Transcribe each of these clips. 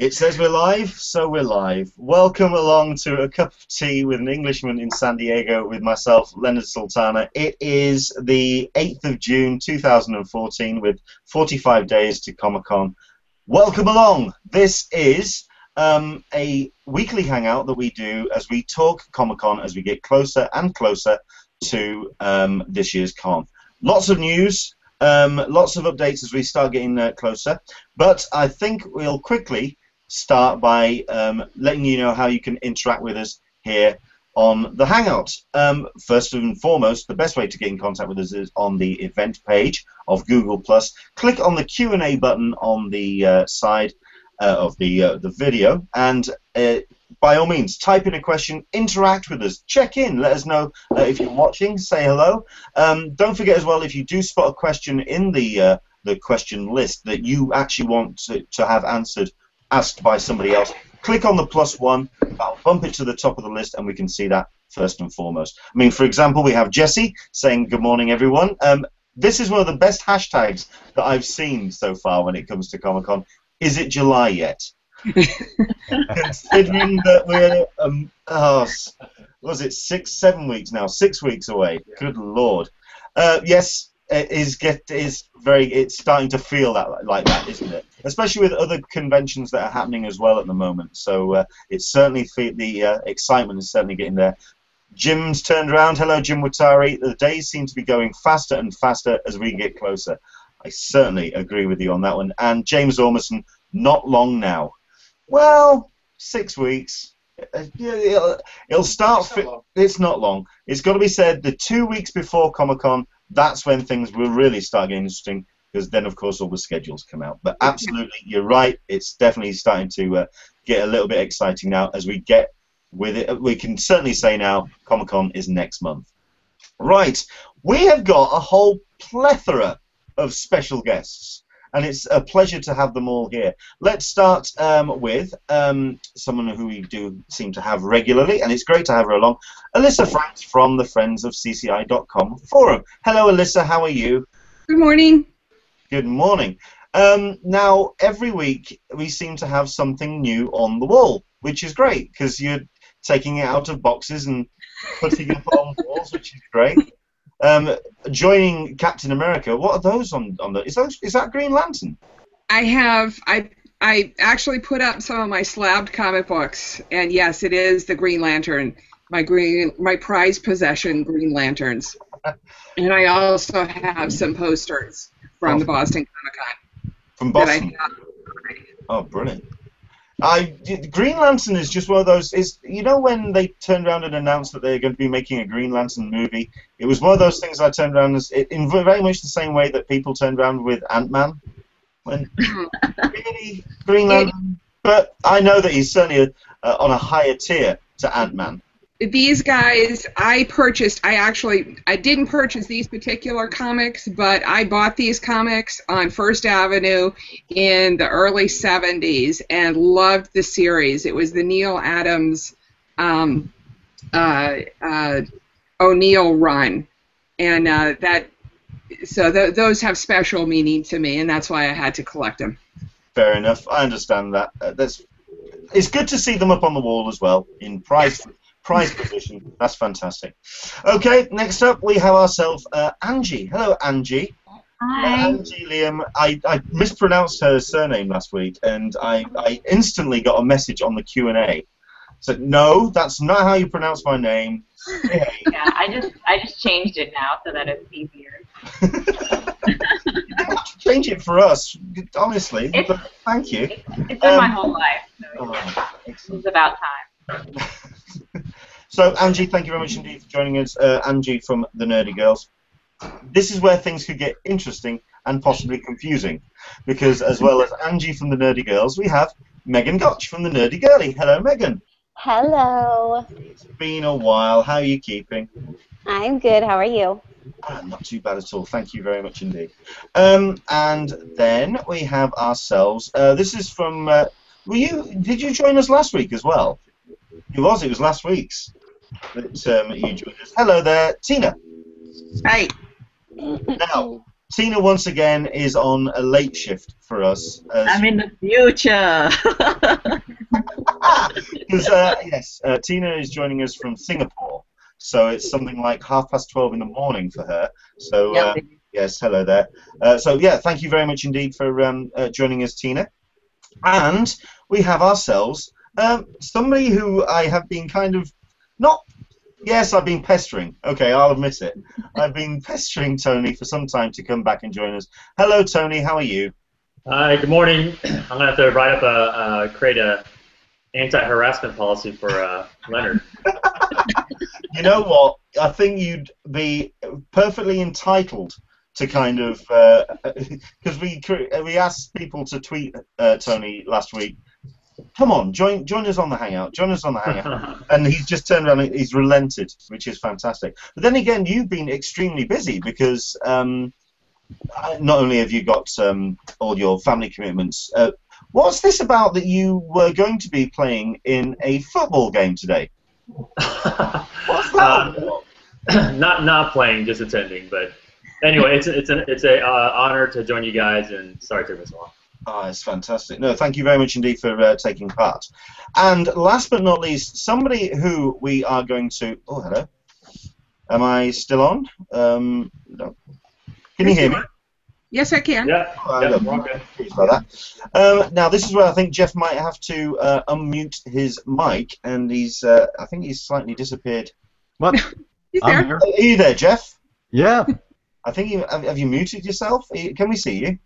It says we're live, so we're live. Welcome along to a cup of tea with an Englishman in San Diego with myself, Leonard Sultana. It is the 8th of June 2014 with 45 days to Comic-Con. Welcome along. This is a weekly hangout that we do as we talk Comic-Con as we get closer and closer to this year's con. Lots of news, lots of updates as we start getting closer, but I think we'll quickly start by letting you know how you can interact with us here on the Hangout. First and foremost, the best way to get in contact with us is on the event page of Google+. Click on the Q&A button on the side of the video, and by all means, type in a question, interact with us, check in, let us know if you're watching, say hello. Don't forget as well, if you do spot a question in the question list that you actually want to have asked by somebody else, click on the +1, I'll bump it to the top of the list and we can see that first and foremost. I mean, for example, we have Jesse saying, good morning, everyone. This is one of the best hashtags that I've seen so far when it comes to Comic-Con. Is it July yet? Considering that we're, was it 7 weeks now? 6 weeks away. Yeah. Good Lord. Yes, it's starting to feel like that, isn't it? Especially with other conventions that are happening as well at the moment. So it's certainly the excitement is certainly getting there. Jim's turned around. Hello, Jim Watari. The days seem to be going faster and faster as we get closer. I certainly agree with you on that one. And James Ormerson, not long now. Well, 6 weeks. It'll start. It's not long. It's got to be said. The 2 weeks before Comic-Con, that's when things will really start getting interesting, because then, of course, all the schedules come out. But absolutely, you're right. It's definitely starting to get a little bit exciting now as we get with it. We can certainly say now Comic-Con is next month. Right. We have got a whole plethora of special guests, and it's a pleasure to have them all here. Let's start with someone who we do seem to have regularly, and it's great to have her along, Alyssa Franks from the Friends of CCI.com forum. Hello, Alyssa. How are you? Good morning. Good morning. Now, every week we seem to have something new on the wall, which is great, because you're taking it out of boxes and putting it up on walls, which is great. Joining Captain America, what are those on the? Is that Green Lantern? I actually put up some of my slabbed comic books, and yes, it is the Green Lantern, my prized possession, Green Lanterns, and I also have some posters from the Boston Comic-Con. From Boston. Oh, brilliant. Green Lantern is just one of those. You know when they turned around and announced that they're going to be making a Green Lantern movie? It was one of those things I turned around in very much the same way that people turned around with Ant-Man. When really Green Lantern, but I know that he's certainly on a higher tier to Ant-Man. These guys, I didn't purchase these particular comics, but I bought these comics on First Avenue in the early 70s and loved the series. It was the Neil Adams O'Neill run, and those have special meaning to me, and that's why I had to collect them. Fair enough. I understand that. It's good to see them up on the wall as well in prize position. That's fantastic. Okay, next up we have ourselves Angie. Hello, Angie. Hi. Angie Liam. I mispronounced her surname last week, and I instantly got a message on the Q&A. So no, that's not how you pronounce my name. Yeah, I just changed it now so that it's easier. Change it for us, honestly. But thank you. It's been my whole life, so it's about time. So, Angie, thank you very much indeed for joining us. Angie from the Nerdy Girls. This is where things could get interesting and possibly confusing, because as well as Angie from the Nerdy Girls, we have Megan Gotch from the Nerdy Girlie. Hello, Megan. Hello. It's been a while. How are you keeping? I'm good. How are you? Not too bad at all. Thank you very much indeed. And then we have ourselves. This is from. Did you join us last week as well? It was last week's that you joined us. Hello there, Tina. Hi. Now, Tina once again is on a late shift for us. I'm in the future. Because yes, Tina is joining us from Singapore, so it's something like 12:30 in the morning for her. So yes, hello there. So yeah, thank you very much indeed for joining us, Tina. And we have ourselves somebody who I have been kind of not. Yes, I've been pestering. Okay, I'll admit it. I've been pestering Tony for some time to come back and join us. Hello, Tony. How are you? Hi. Good morning. I'm gonna have to write up create a anti-harassment policy for Leonard. You know what? I think you'd be perfectly entitled to kind of because we asked people to tweet Tony last week. Come on, join us on the Hangout. Join us on the Hangout. And he's just turned around and he's relented, which is fantastic. But then again, you've been extremely busy because not only have you got all your family commitments. What's this about that you were going to be playing in a football game today? What's that? Not playing, just attending. But anyway, it's a honor to join you guys, and sorry it took me so long. Oh, it's fantastic. No, thank you very much indeed for taking part. And last but not least, somebody who we are going to... Oh, hello. Am I still on? No. Can you hear me? Yes, I can. Yeah, okay. About that. Now, this is where I think Jeff might have to unmute his mic, and I think he's slightly disappeared. What? He's there. Here. Are you there, Jeff? Yeah. I think have you muted yourself? Can we see you?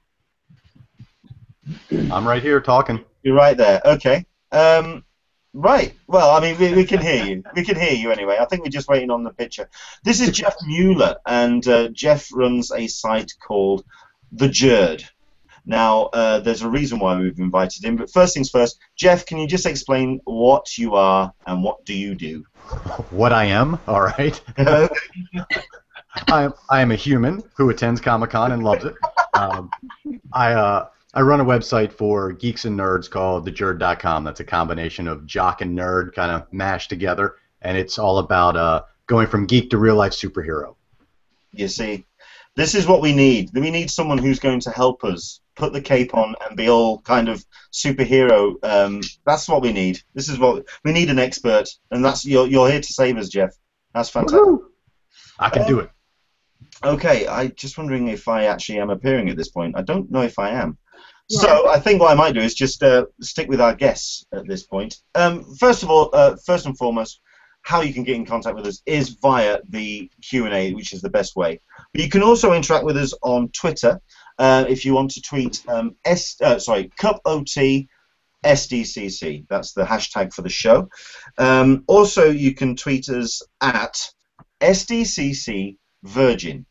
I'm right here talking. You're right there. Okay. Right. Well, I mean, we can hear you. We can hear you anyway. I think we're just waiting on the picture. This is Jeff Mueller, and Jeff runs a site called The Jerd. Now, there's a reason why we've invited him, but first things first, Jeff, can you just explain what you are and what do you do? What I am? All right. I am a human who attends Comic-Con and loves it. I run a website for geeks and nerds called thejerd.com. That's a combination of jock and nerd kind of mashed together, and it's all about going from geek to real-life superhero. You see, this is what we need. We need someone who's going to help us put the cape on and be all kind of superhero. That's what we need. This is what we need, an expert, and that's you're here to save us, Jeff. That's fantastic. Woo-hoo! I can do it. Okay, I'm just wondering if I actually am appearing at this point. I don't know if I am. So I think what I might do is just stick with our guests at this point. First of all, first and foremost, how you can get in contact with us is via the Q&A, which is the best way. But you can also interact with us on Twitter if you want to tweet CupOT SDCC. That's the hashtag for the show. Also, you can tweet us at SDCC Virgin.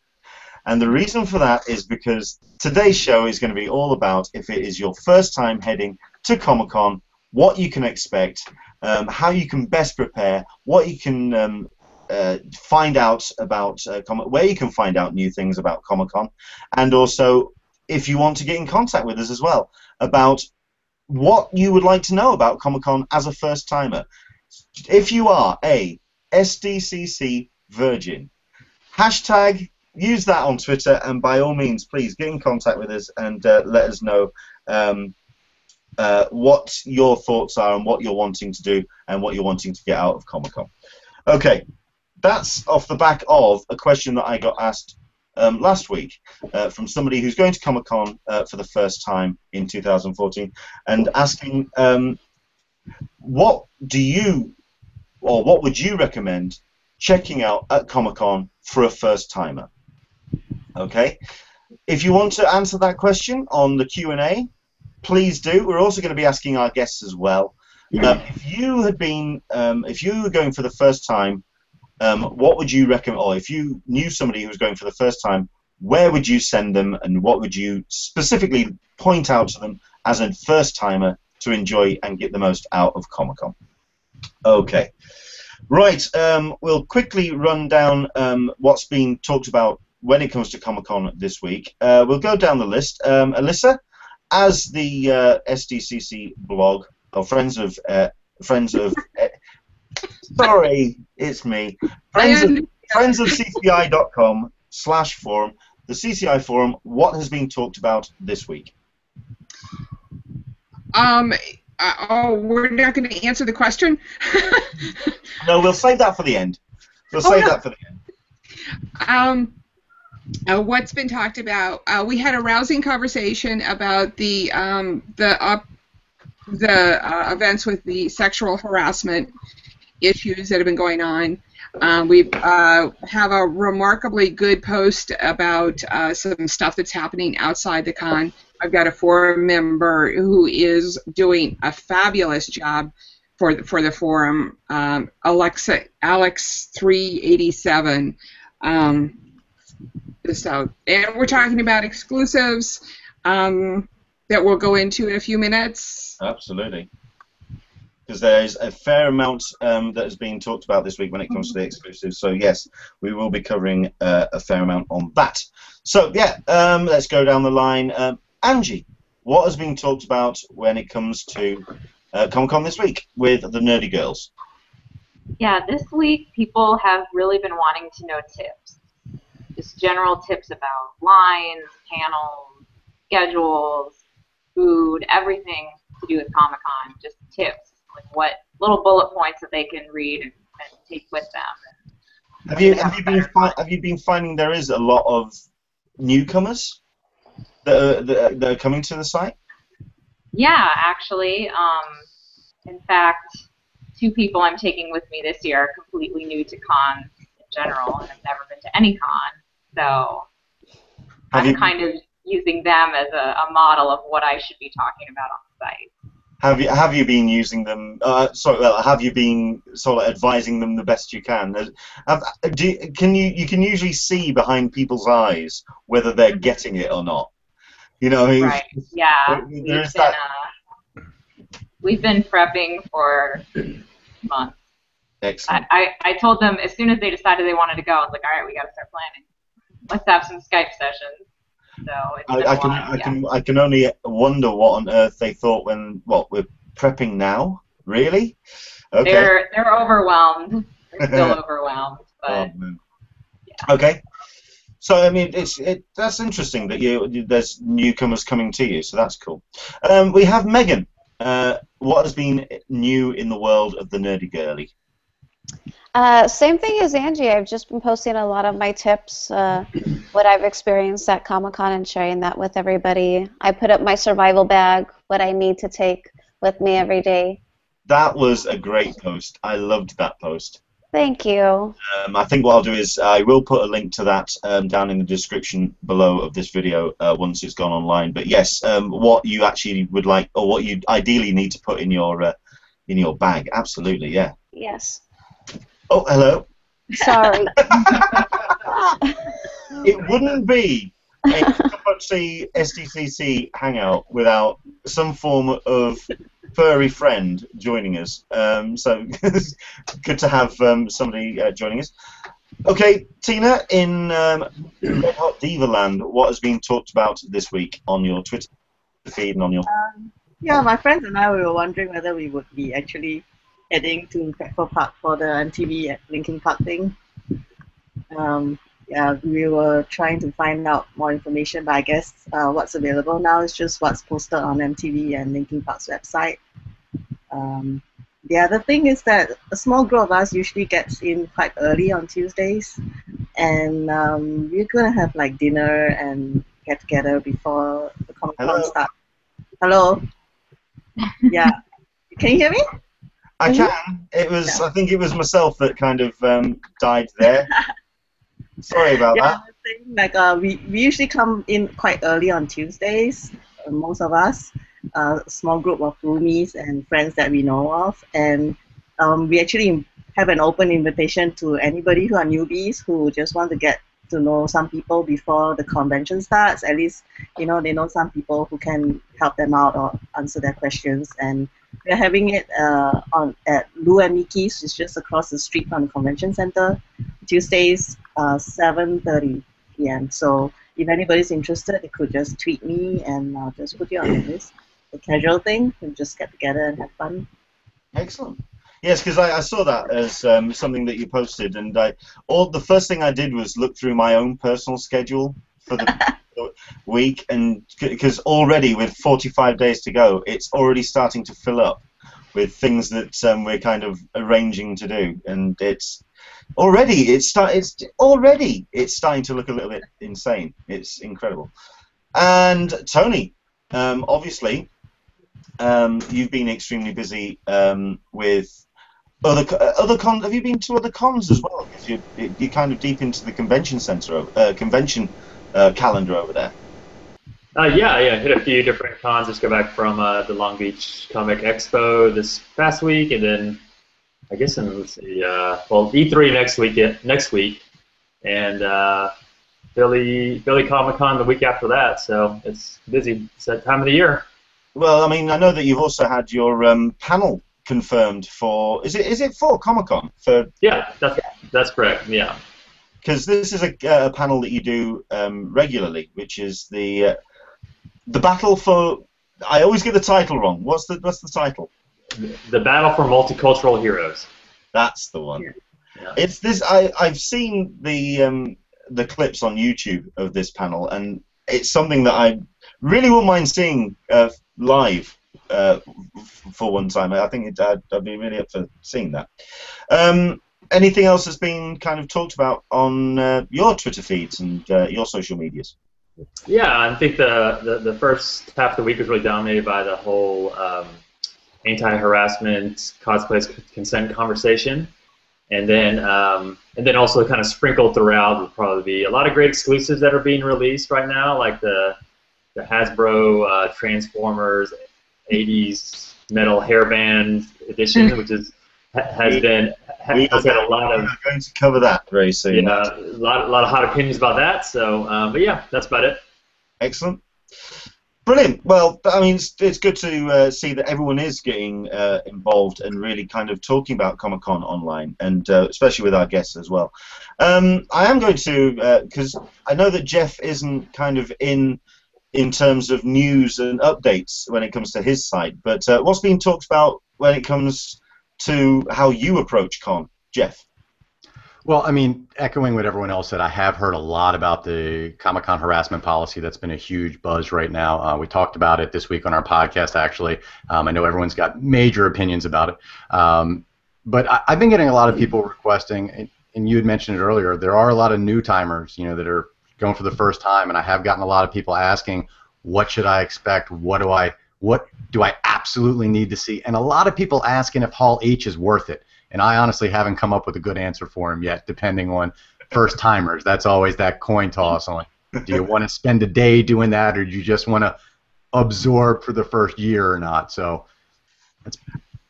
And the reason for that is because today's show is going to be all about, if it is your first time heading to Comic-Con, what you can expect, how you can best prepare, what you can find out about where you can find out new things about Comic-Con, and also if you want to get in contact with us as well about what you would like to know about Comic-Con as a first-timer. If you are a SDCC Virgin, hashtag... use that on Twitter, and by all means, please get in contact with us and let us know what your thoughts are and what you're wanting to do and what you're wanting to get out of Comic-Con. Okay, that's off the back of a question that I got asked last week from somebody who's going to Comic-Con for the first time in 2014 and asking what would you recommend checking out at Comic-Con for a first-timer? Okay, if you want to answer that question on the Q&A, please do. We're also going to be asking our guests as well. If you were going for the first time, what would you recommend? Or if you knew somebody who was going for the first time, where would you send them, and what would you specifically point out to them as a first-timer to enjoy and get the most out of Comic-Con? Okay, right. We'll quickly run down what's been talked about when it comes to Comic-Con this week. We'll go down the list. Alyssa, as the SDCC blog, or Friends of sorry, it's me. Friends of CCI.com/forum. the CCI forum, what has been talked about this week? We're not going to answer the question? No, we'll save that for the end. That for the end. What's been talked about? We had a rousing conversation about the events with the sexual harassment issues that have been going on. We have a remarkably good post about some stuff that's happening outside the con. I've got a forum member who is doing a fabulous job for the forum, Alex387. So, and we're talking about exclusives that we'll go into in a few minutes. Absolutely. Because there's a fair amount that has been talked about this week when it comes to the exclusives. So, yes, we will be covering a fair amount on that. So, yeah, let's go down the line. Angie, what has been talked about when it comes to Comic-Con this week with the Nerdy Girls? Yeah, this week people have really been wanting to know tips. Just general tips about lines, panels, schedules, food, everything to do with Comic-Con. Just tips, like what little bullet points that they can read and take with them. Have you been finding there is a lot of newcomers that are coming to the site? Yeah, actually. In fact, 2 people I'm taking with me this year are completely new to cons in general and have never been to any con. So I'm kind of using them as a model of what I should be talking about on the site. Have you been using them? Have you been sort of advising them the best you can? You can usually see behind people's eyes whether they're getting it or not. You know, right? Yeah, we've been prepping for months. Excellent. I told them as soon as they decided they wanted to go, I was like, all right, we got to start planning. Let's have some Skype sessions. So I can only wonder what on earth they thought when we're prepping now. Really? Okay. They're overwhelmed. They're still overwhelmed. But yeah. Okay. So I mean, that's interesting that there's newcomers coming to you. So that's cool. We have Megan. What has been new in the world of the Nerdy Girly? Same thing as Angie. I've just been posting a lot of my tips, what I've experienced at Comic-Con, and sharing that with everybody. I put up my survival bag, what I need to take with me every day. That was a great post. I loved that post. Thank you. I think what I'll do is I will put a link to that down in the description below of this video once it's gone online. But yes, what you actually would like, or what you ideally need to put in your bag. Absolutely, yeah. Yes. Oh, hello. Sorry. It wouldn't be a SDCC hangout without some form of furry friend joining us. So good to have somebody joining us. Okay, Tina, in Dot Diva land, what has been talked about this week on your Twitter feed and on your... Yeah, my friends and I were wondering whether we would be actually heading to Petco Park for the MTV at Linkin Park thing. Yeah, we were trying to find out more information, but I guess what's available now is just what's posted on MTV and Linkin Park's website. The other thing is that a small group of us usually gets in quite early on Tuesdays, and we're going to have like dinner and get together before the Comic-Con starts. Hello? Yeah. Can you hear me? I can. It was. Yeah. I think it was myself that kind of died there. Sorry about that. Like we usually come in quite early on Tuesdays, most of us, a small group of roomies and friends that we know of, and we actually have an open invitation to anybody who are newbies who just want to get to know some people before the convention starts. At least, they know some people who can help them out or answer their questions. And we're having it at Lou and Mickey's, which is just across the street from the convention center, Tuesdays, 7:30 p.m. So if anybody's interested, they could just tweet me and I'll just put you on the list. A casual thing, and just get together and have fun. Excellent. Yes, because I saw that as something that you posted, and the first thing I did was look through my own personal schedule for the week, and because already with 45 days to go, it's already starting to fill up with things that we're kind of arranging to do, and it's already starting to look a little bit insane. It's incredible. And Tony, obviously, you've been extremely busy with other cons. Have you been to other cons as well? Because you're kind of deep into the convention center, convention calendar over there. Yeah, hit a few different cons. Just got back from the Long Beach Comic Expo this past week, and then I guess let's see, E3 next week, and Philly Comic Con the week after that. So it's busy. It's that time of the year. Well, I mean, I know that you've also had your panel confirmed for. Is it for Comic Con? Yeah, that's correct. Yeah. Because this is a panel that you do regularly, which is the battle for. I always get the title wrong. What's the title? The Battle for Multicultural Heroes. That's the one. Yeah. It's this. I've seen the clips on YouTube of this panel, and it's something that I really wouldn't mind seeing live for one time. I think I'd be really up for seeing that. Anything else that's been kind of talked about on your Twitter feeds and your social medias? Yeah, I think the first half of the week was really dominated by the whole anti-harassment, cosplay consent conversation, and then also kind of sprinkled throughout will probably be a lot of great exclusives that are being released right now, like the Hasbro Transformers 80s metal hairband edition, which has had a lot of. We're going to cover that very soon. Yeah, a lot of hot opinions about that. So, but yeah, that's about it. Excellent. Brilliant. Well, I mean, it's good to see that everyone is getting involved and really kind of talking about Comic-Con online, and especially with our guests as well. I am going to, because I know that Jeff isn't kind of in terms of news and updates when it comes to his site, but what's being talked about when it comes to how you approach con, Jeff? Well, I mean, echoing what everyone else said, I have heard a lot about the Comic-Con harassment policy. That's been a huge buzz right now. We talked about it this week on our podcast, actually. I know everyone's got major opinions about it. But I've been getting a lot of people requesting, and you had mentioned it earlier, there are a lot of new timers, that are going for the first time, and I have gotten a lot of people asking, what should I expect? What do I absolutely need to see? And a lot of people asking if Hall H is worth it. And I honestly haven't come up with a good answer for him yet, depending on first timers. That's always that coin toss on, do you want to spend a day doing that, or do you just want to absorb for the first year or not? So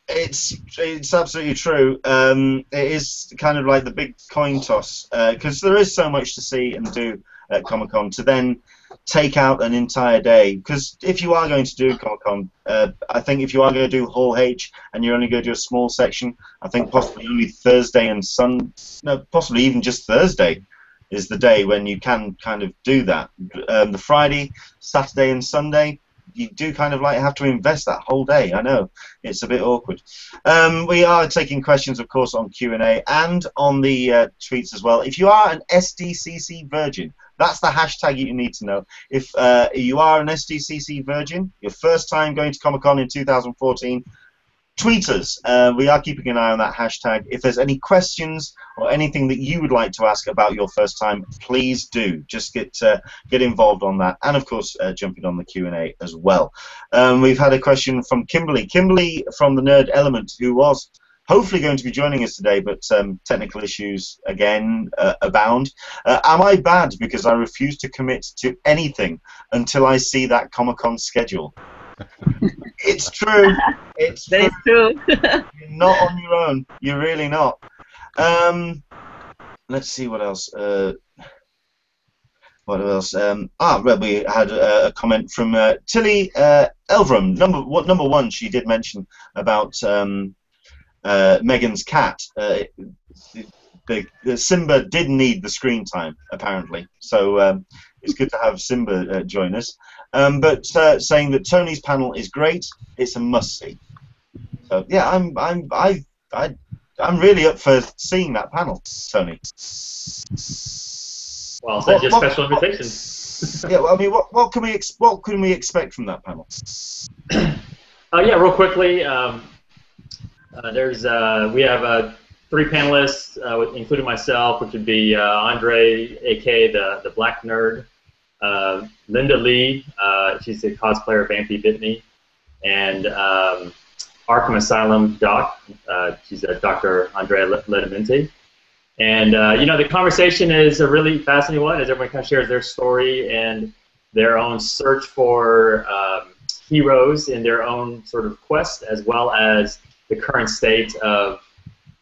it's absolutely true. It is kind of like the big coin toss, because there is so much to see and do at Comic-Con, to then take out an entire day. Because if you are going to do Comic-Con, I think if you are going to do Hall H and you're only going to do a small section, I think possibly only Thursday and possibly even just Thursday is the day when you can kind of do that. The Friday, Saturday and Sunday, you do kind of like have to invest that whole day. I know it's a bit awkward. We are taking questions, of course, on Q&A and on the tweets as well. If you are an SDCC virgin, that's the hashtag you need to know. If you are an SDCC virgin, your first time going to Comic-Con in 2014, tweet us. We are keeping an eye on that hashtag. If there's any questions or anything that you would like to ask about your first time, please do. Just get involved on that, and of course jumping on the Q&A as well. We've had a question from Kimberly. Kimberly from the Nerd Element, who was hopefully going to be joining us today, but technical issues again abound. Am I bad because I refuse to commit to anything until I see that Comic-Con schedule? It's true. It's true. You're not on your own. You're really not. Let's see what else. What else? We had a comment from Tilly Elverum. Number one, she did mention about Megan's cat. The Simba did need the screen time, apparently. So it's good to have Simba join us. But saying that Tony's panel is great, it's a must-see. So yeah, I'm really up for seeing that panel, Tony. Well, send you a special invitation. Yeah, well, I mean, what can we expect from that panel? Yeah, real quickly. We have 3 panelists, including myself, which would be Andre, aka the Black Nerd, Linda Lee, she's a cosplayer of Vampy Bitney, and Arkham Asylum Doc, she's a Dr. Andrea Ledamente. And the conversation is a really fascinating one, as everyone kind of shares their story and their own search for heroes in their own sort of quest, as well as the current state of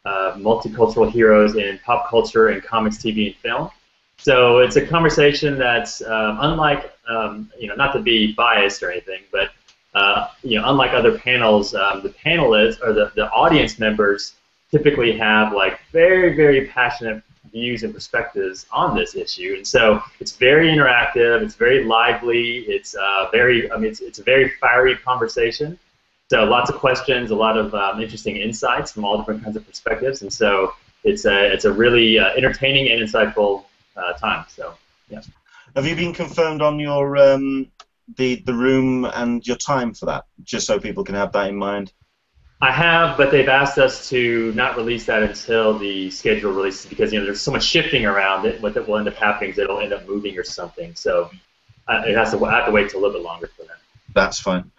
multicultural heroes in pop culture and comics, TV, and film. So it's a conversation that's unlike, not to be biased or anything, but unlike other panels, the panelists or the audience members typically have like very, very passionate views and perspectives on this issue, and so it's very interactive. It's very lively. It's it's a very fiery conversation. So lots of questions, a lot of interesting insights from all different kinds of perspectives, and so it's a really entertaining and insightful time. So yeah. Have you been confirmed on your the room and your time for that, just so people can have that in mind? I have, but they've asked us to not release that until the schedule releases because there's so much shifting around it. What will end up happening is it'll end up moving or something. So I have to wait till a little bit longer for that. That's fine.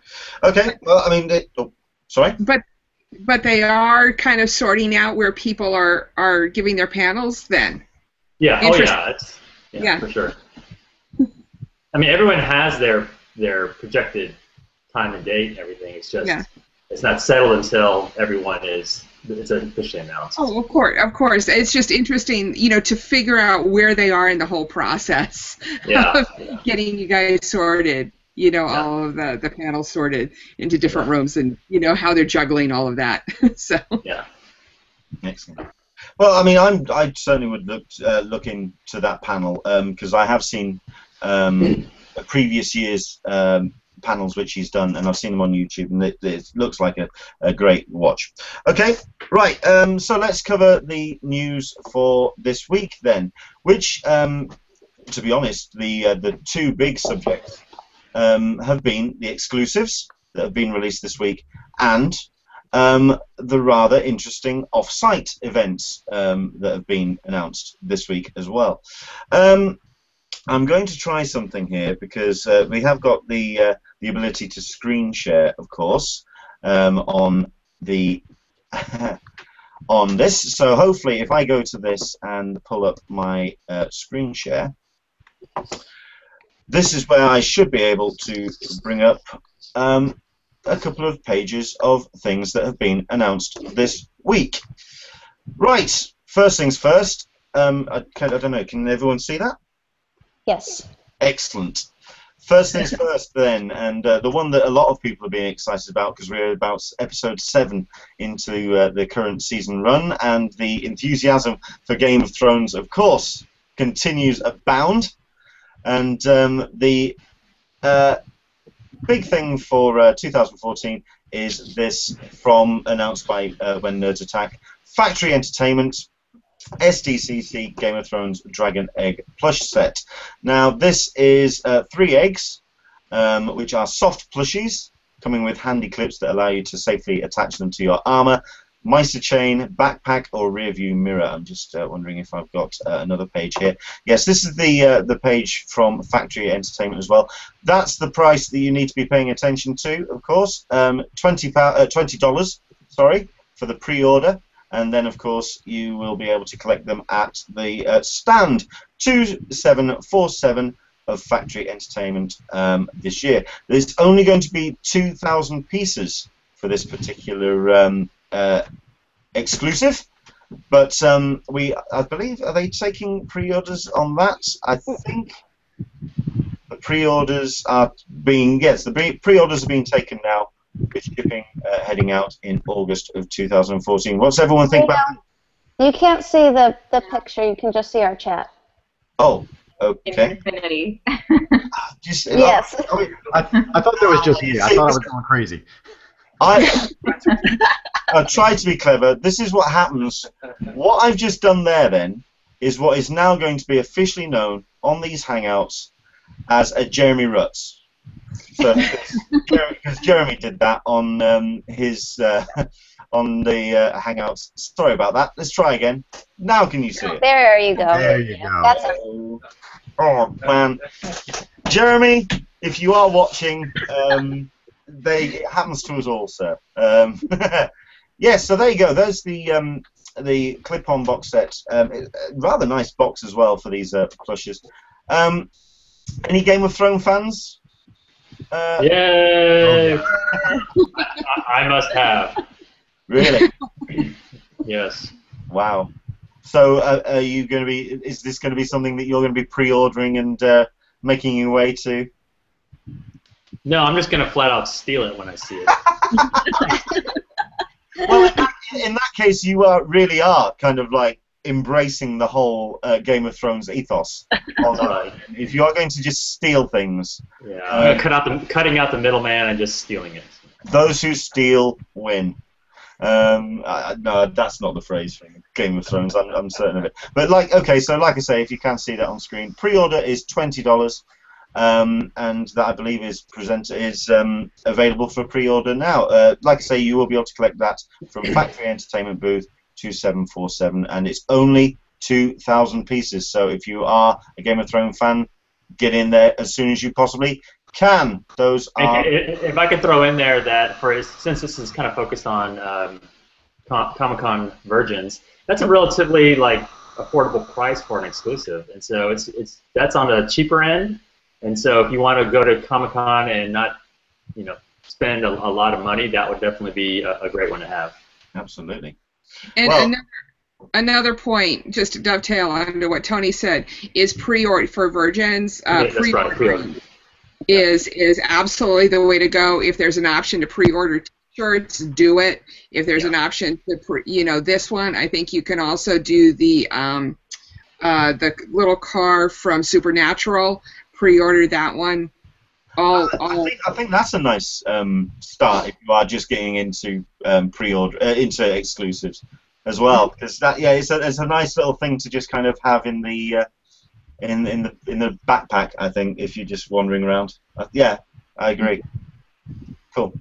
Okay. Well, I mean, sorry. But they are kind of sorting out where people are giving their panels then. Yeah. Oh yeah. Yeah, for sure. I mean, everyone has their projected time and date and everything. It's just. Yeah. It's not settled until it's officially announced. Oh, of course. It's just interesting, to figure out where they are in the whole process of getting you guys sorted, all of the panels sorted into different rooms and, how they're juggling all of that. So. Yeah. Excellent. Well, I mean, I certainly would look into that panel because I have seen previous years' panels which he's done, and I've seen them on YouTube, and it looks like a great watch. Okay, right, so let's cover the news for this week then, which, to be honest, the 2 big subjects have been the exclusives that have been released this week, and the rather interesting off-site events that have been announced this week as well. I'm going to try something here because we have got the ability to screen share, of course, on the on this. So hopefully, if I go to this and pull up my screen share, this is where I should be able to bring up a couple of pages of things that have been announced this week. Right. First things first. I don't know. Can everyone see that? Yes. Excellent. First things first then, and the one that a lot of people are being excited about because we're about episode 7 into the current season run, and the enthusiasm for Game of Thrones, of course, continues abound. And the big thing for 2014 is this announced by When Nerds Attack, Factory Entertainment, SDCC Game of Thrones Dragon Egg plush set. Now this is 3 eggs, which are soft plushies, coming with handy clips that allow you to safely attach them to your armor, mitre chain, backpack, or rear view mirror. I'm just wondering if I've got another page here. Yes, this is the page from Factory Entertainment as well. That's the price that you need to be paying attention to, of course. $20, sorry, for the pre-order. And then, of course, you will be able to collect them at the stand 2747 of Factory Entertainment this year. There's only going to be 2,000 pieces for this particular exclusive, but I believe, are they taking pre-orders on that? I think the pre-orders are being, yes, the pre-orders are being taken now, with shipping heading out in August of 2014. What's everyone think about that? You can't see the picture, you can just see our chat. Oh, okay. In infinity. Yes. I thought that was just me. I thought I was going crazy. I tried to be clever. This is what happens. What I've just done there, then, is what is now going to be officially known on these Hangouts as a Jeremy Rutz. So because Jeremy did that on his on the Hangouts. Sorry about that. Let's try again. Now can you see it? There you go. There you go. That's it. Oh man, Jeremy, if you are watching, it happens to us all, sir. Yes, so there you go. There's the clip-on box set. Rather nice box as well for these plushes. Any Game of Thrones fans? Yay! I must have. Really? Yes. Wow. So are you going to be? Is this going to be something that you're going to be pre-ordering and making your way to? No, I'm just going to flat out steal it when I see it. Well, in that case, you really are kind of like embracing the whole Game of Thrones ethos. Right. If you are going to just steal things, Yeah, I'm cutting out the middleman and just stealing it. those who steal win. No, that's not the phrase from Game of Thrones. I'm certain of it. But like I say, if you can see that on screen, pre-order is $20. And that I believe is available for pre-order now. Like I say, you will be able to collect that from Factory Entertainment booth 2747, and it's only 2,000 pieces. So if you are a Game of Thrones fan, get in there as soon as you possibly can. Those are. If I could throw in there that since this is kind of focused on Comic-Con virgins, that's a relatively affordable price for an exclusive, and so that's on the cheaper end. And so if you want to go to Comic-Con and not, spend a lot of money, that would definitely be a great one to have. Absolutely. And another point, just to dovetail onto what Tony said, is pre-order for virgins. Pre-ordering is absolutely the way to go. If there's an option to pre-order T-shirts, do it. If there's an option to, this one, I think you can also do the little car from Supernatural. Pre-order that one. I think that's a nice start if you are just getting into pre-order into exclusives as well, because it's a nice little thing to just kind of have in the backpack. I think if you're just wandering around. I agree. Cool.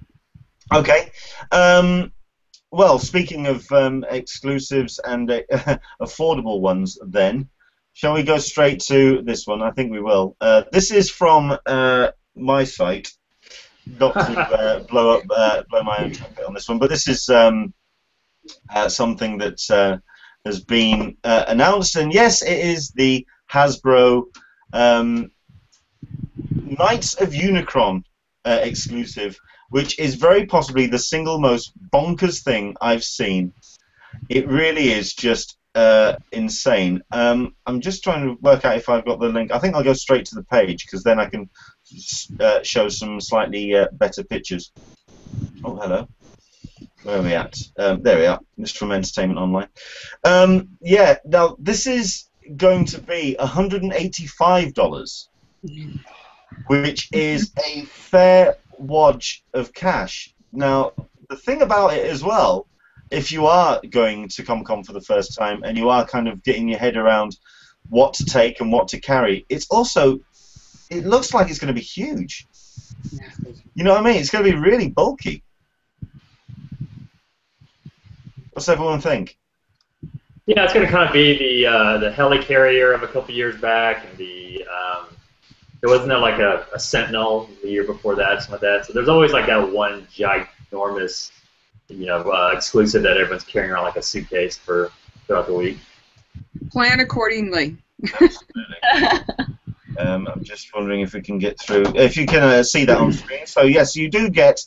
Okay. Well, speaking of exclusives and affordable ones, then. Shall we go straight to this one? I think we will. This is from my site. Not to blow my own trumpet on this one, but this is something that has been announced, and yes, it is the Hasbro Knights of Unicron exclusive, which is very possibly the single most bonkers thing I've seen. It really is just insane. I'm just trying to work out if I've got the link. I think I'll go straight to the page because then I can show some slightly better pictures. Oh, hello. Where are we at? There we are. This is from Entertainment Online. Now this is going to be $185, which is a fair wad of cash. Now, the thing about it as well, if you are going to Comic-Con for the first time and you are kind of getting your head around what to take and what to carry, it looks like it's going to be huge. You know what I mean? It's going to be really bulky. What's everyone think? Yeah, it's going to kind of be the helicarrier of a couple years back, and there wasn't like a Sentinel the year before that, something like that. So there's always like that one ginormous exclusive that everyone's carrying around like a suitcase throughout the week. Plan accordingly. I'm just wondering if we can get through. If you can see that on screen. So yes, you do get.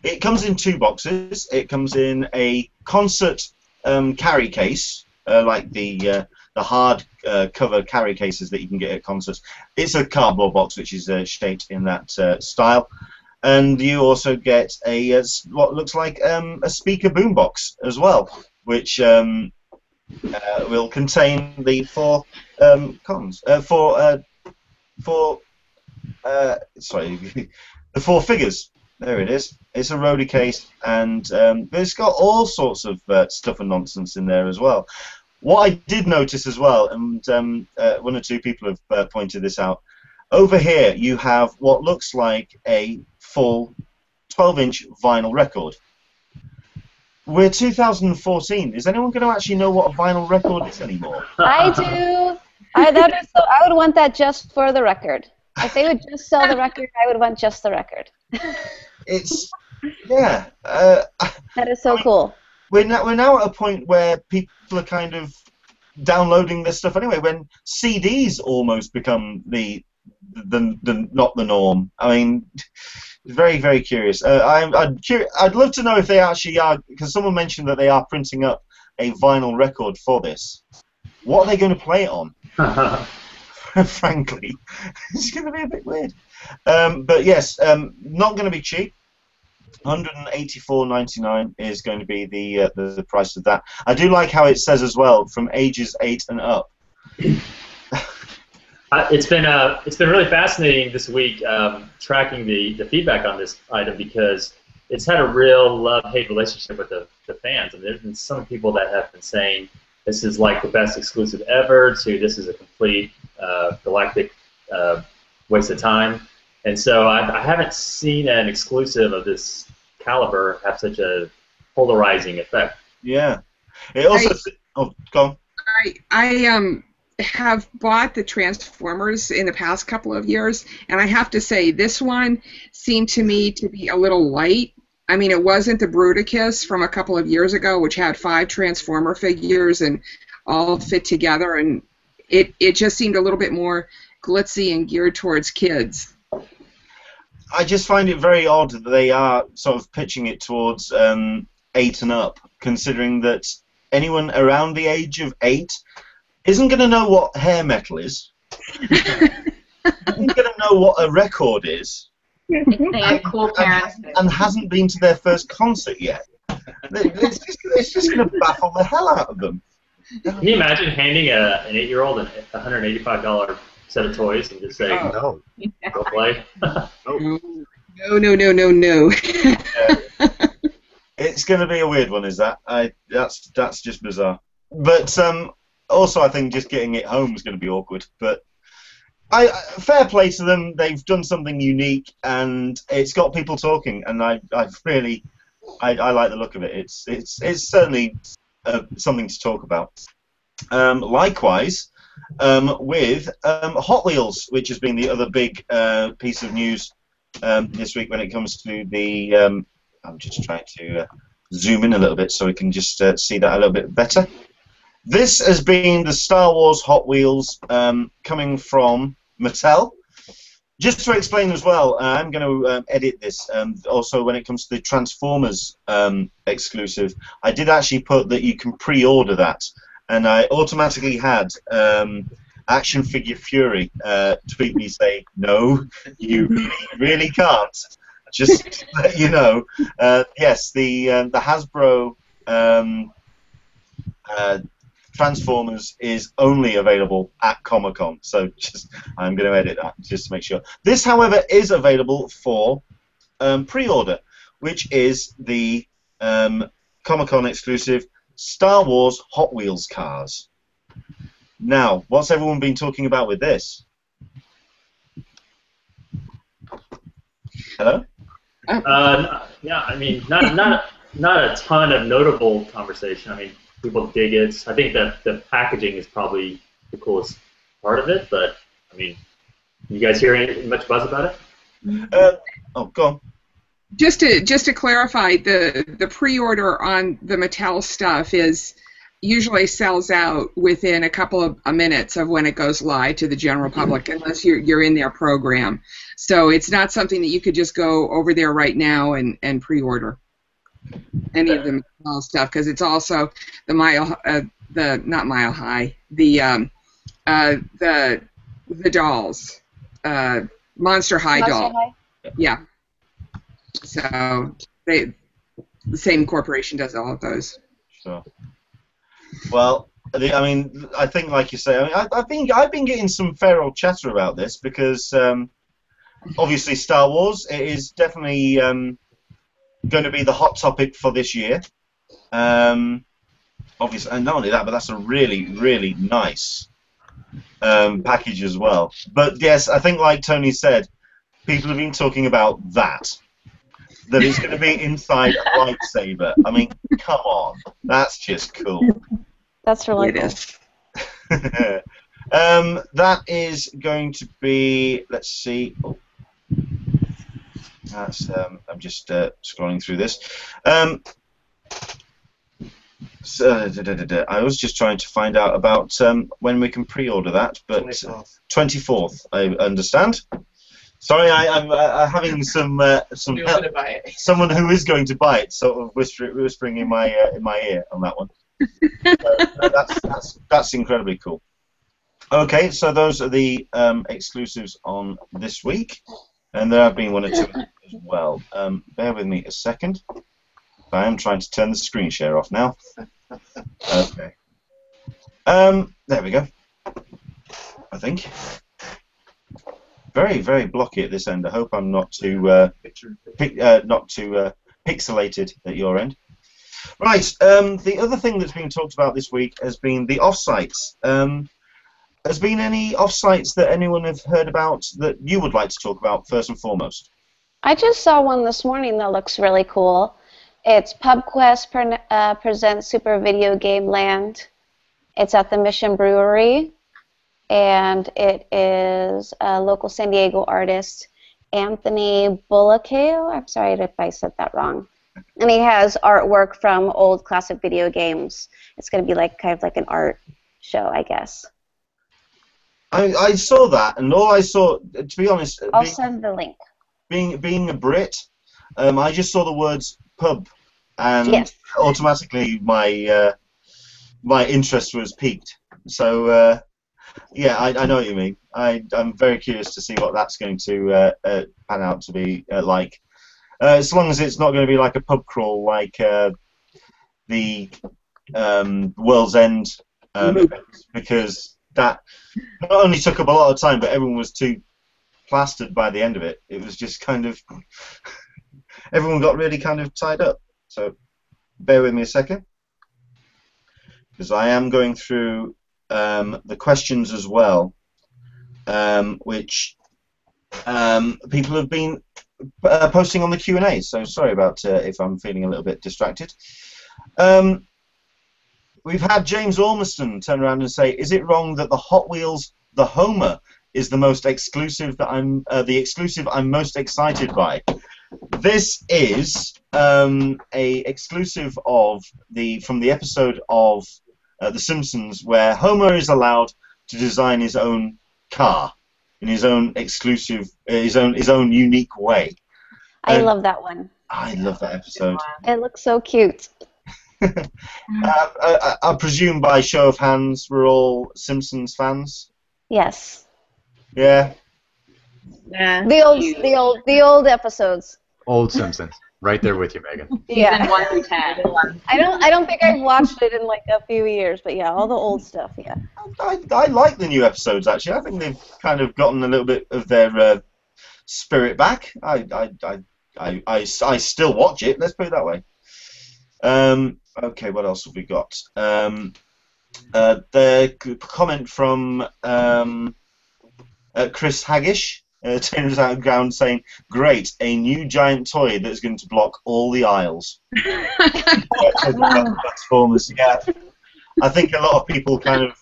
It comes in 2 boxes. It comes in a concert carry case, like the hard cover carry cases that you can get at concerts. It's a cardboard box which is shaped in that style. And you also get what looks like a speaker boombox as well, which will contain the 4 the 4 figures. There it is. It's a Rhodey case, and but it's got all sorts of stuff and nonsense in there as well. What I did notice as well, and 1 or 2 people have pointed this out, over here you have what looks like a full 12-inch vinyl record. We're 2014. Is anyone going to actually know what a vinyl record is anymore? I do. I would want that just for the record. If they would just sell the record, I would want just the record. It's, yeah. That is so cool. We're now at a point where people are kind of downloading this stuff anyway. When CDs almost become the not the norm. I mean, very, very curious. I'd love to know if they actually are, because someone mentioned that they are printing up a vinyl record for this. What are they going to play it on? Frankly, it's going to be a bit weird. But yes, not going to be cheap. $184.99 is going to be the price of that. I do like how it says as well, from ages 8 and up. It's been really fascinating this week tracking the feedback on this item, because it's had a real love-hate relationship with the fans. I mean, there's been some people that have been saying this is like the best exclusive ever, to this is a complete galactic waste of time. And so I haven't seen an exclusive of this caliber have such a polarizing effect. Yeah. It also... oh, go on. I have bought the Transformers in the past couple of years, and I have to say this one seemed to me to be a little light. I mean, it wasn't the Bruticus from a couple of years ago, which had 5 Transformer figures and all fit together, and it just seemed a little bit more glitzy and geared towards kids. I just find it very odd that they are sort of pitching it towards 8 and up, considering that anyone around the age of 8 isn't going to know what hair metal is, isn't going to know what a record is, They have cool parents. and hasn't been to their first concert yet. It's just going to baffle the hell out of them. Can you imagine handing an 8-year-old a $185 set of toys and just saying, No. go play? No. It's going to be a weird one, is that? That's just bizarre. But also, I think just getting it home is going to be awkward. But fair play to them. They've done something unique, and it's got people talking. And I really like the look of it. It's certainly something to talk about. Likewise, with Hot Wheels, which has been the other big piece of news this week when it comes to the. I'm just trying to zoom in a little bit so we can just see that a little bit better. This has been the Star Wars Hot Wheels coming from Mattel. Just to explain as well, I'm going to edit this. Also, when it comes to the Transformers exclusive, I did actually put that you can pre-order that, and I automatically had Action Figure Fury tweet me say, "No, you really can't." Just to let you know, yes, the Hasbro Transformers is only available at Comic-Con, so I'm going to edit that just to make sure. This, however, is available for pre-order, which is the Comic-Con exclusive Star Wars Hot Wheels cars. Now, what's everyone been talking about with this? Hello? Yeah, I mean, not a ton of notable conversation. I mean, people dig it. I think that the packaging is probably the coolest part of it, but I mean, you guys hear much buzz about it? Go on. Just to clarify, the pre-order on the Mattel stuff usually sells out within a couple of minutes of when it goes live to the general public, unless you're in their program. So it's not something that you could just go over there right now and pre-order any of the Mattel stuff, because it's also the dolls, Monster High doll. High? Yeah. So the same corporation does all of those. Sure. Well, I mean, I think, like you say, I've been getting some fair old chatter about this because obviously Star Wars is definitely going to be the hot topic for this year. Obviously, and not only that, but that's a really, really nice package as well. But yes, I think like Tony said, people have been talking about that it's going to be inside a lightsaber. I mean, come on, that's just cool. That's really It cool. is. That is going to be. Let's see. Oh. That's. I'm just scrolling through this. I was just trying to find out about when we can pre-order that, but 24th, I understand. Sorry, I'm having some help. Someone who is going to buy it, sort of whispering in my ear on that one. That's incredibly cool. Okay, so those are the exclusives on this week, and there have been one or two as well. Bear with me a second. I am trying to turn the screen share off now. Okay. There we go. I think. Very, very blocky at this end. I hope I'm not too pixelated at your end. Right. The other thing that's been talked about this week has been the offsites. Has been any offsites that anyone have heard about that you would like to talk about first and foremost? I just saw one this morning that looks really cool. It's PubQuest presents Super Video Game Land. It's at the Mission Brewery, and it is a local San Diego artist, Anthony Bulacao. I'm sorry if I said that wrong. And he has artwork from old classic video games. It's going to be like kind of like an art show, I guess. I saw that, and all I saw, to be honest, I'll send the link. Being a Brit, I just saw the words pub, and yes. Automatically my my interest was piqued. So yeah, I know what you mean. I'm very curious to see what that's going to pan out to be like. As long as it's not going to be like a pub crawl like the World's End, because that not only took up a lot of time, but everyone was too plastered by the end of it. It was just kind of everyone got really kind of tied up. So bear with me a second, because I am going through the questions as well, which people have been posting on the Q&A. So sorry about if I'm feeling a little bit distracted. We've had James Ormiston turn around and say, "Is it wrong that the Hot Wheels, the Homer, is the most exclusive that the exclusive I'm most excited by?" This is a exclusive of from the episode of The Simpsons, where Homer is allowed to design his own car in his own exclusive, his own unique way. I love that one. I love that episode. It looks so cute. I presume by show of hands we're all Simpsons fans. Yes. Yeah. Yeah. The old episodes. Old Simpsons. Right there with you, Megan. Yeah. Season 1 through 10. I don't think I've watched it in like a few years, but yeah, all the old stuff, yeah. I like the new episodes actually. I think they've kind of gotten a little bit of their spirit back. I still watch it. Let's put it that way. Okay, what else have we got? The comment from Chris Haggish turns out ground saying, "Great, a new giant toy that's going to block all the aisles." Transformers, yeah. I think a lot of people kind of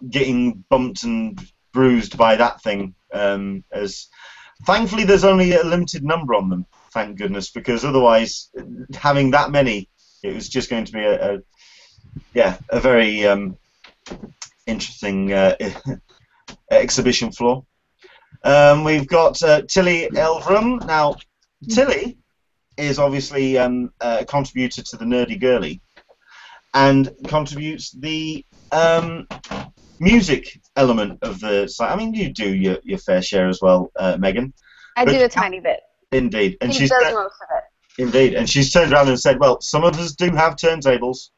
getting bumped and bruised by that thing. As thankfully, there's only a limited number on them. Thank goodness, because otherwise, having that many, it was just going to be a very interesting exhibition floor. We've got Tilly Elverum. Now, Tilly is obviously a contributor to the Nerdy Girly and contributes the music element of the site. I mean, you do your fair share as well, Megan. I do a tiny bit. Indeed. And she does most of it. Indeed. And she's turned around and said, well, some of us do have turntables.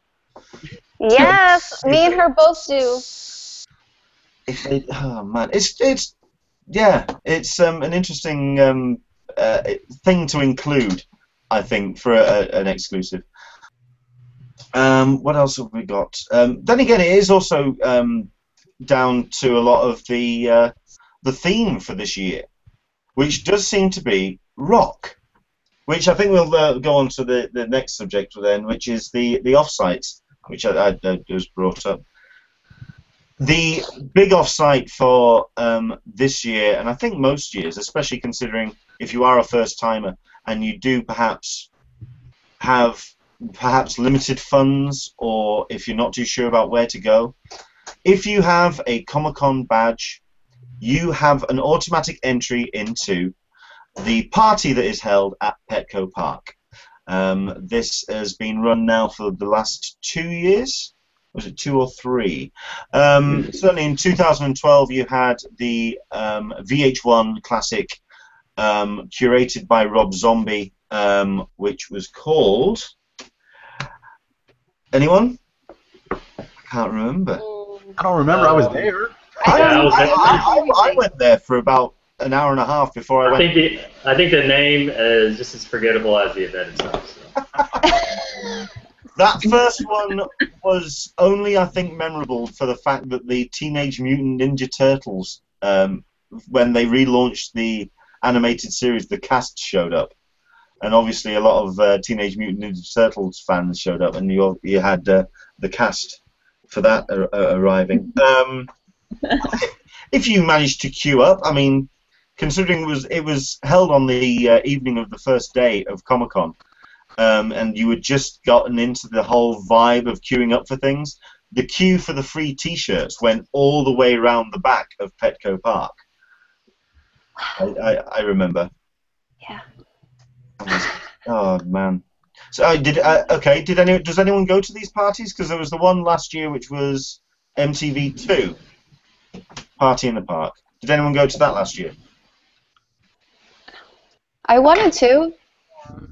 Yes, me and her both do. Oh, man. It's an interesting thing to include, I think, for an exclusive. What else have we got? Then again, it is also down to a lot of the theme for this year, which does seem to be rock. Which I think we'll go on to the next subject then, which is the offsites, which I just brought up. The big offsite for this year, and I think most years, especially considering if you are a first timer and you do perhaps have limited funds, or if you're not too sure about where to go, if you have a Comic-Con badge, you have an automatic entry into the party that is held at Petco Park. This has been run now for the last 2 years. Was it 2 or 3? Certainly in 2012 you had the VH1 Classic curated by Rob Zombie, which was called... Anyone? I can't remember. I don't remember. I was there. I went there for about an hour and a half before I went. I think the name is just as forgettable as the event itself. So. That first one was only, I think, memorable for the fact that the Teenage Mutant Ninja Turtles, when they relaunched the animated series, the cast showed up. And obviously a lot of Teenage Mutant Ninja Turtles fans showed up, and you had the cast for that arriving. If you managed to queue up, I mean, considering it was held on the evening of the first day of Comic-Con, and you had just gotten into the whole vibe of queuing up for things, the queue for the free T-shirts went all the way around the back of Petco Park. I remember. Yeah. Oh man. So does anyone go to these parties? Because there was the one last year which was MTV2, Party in the Park. Did anyone go to that last year? I wanted to.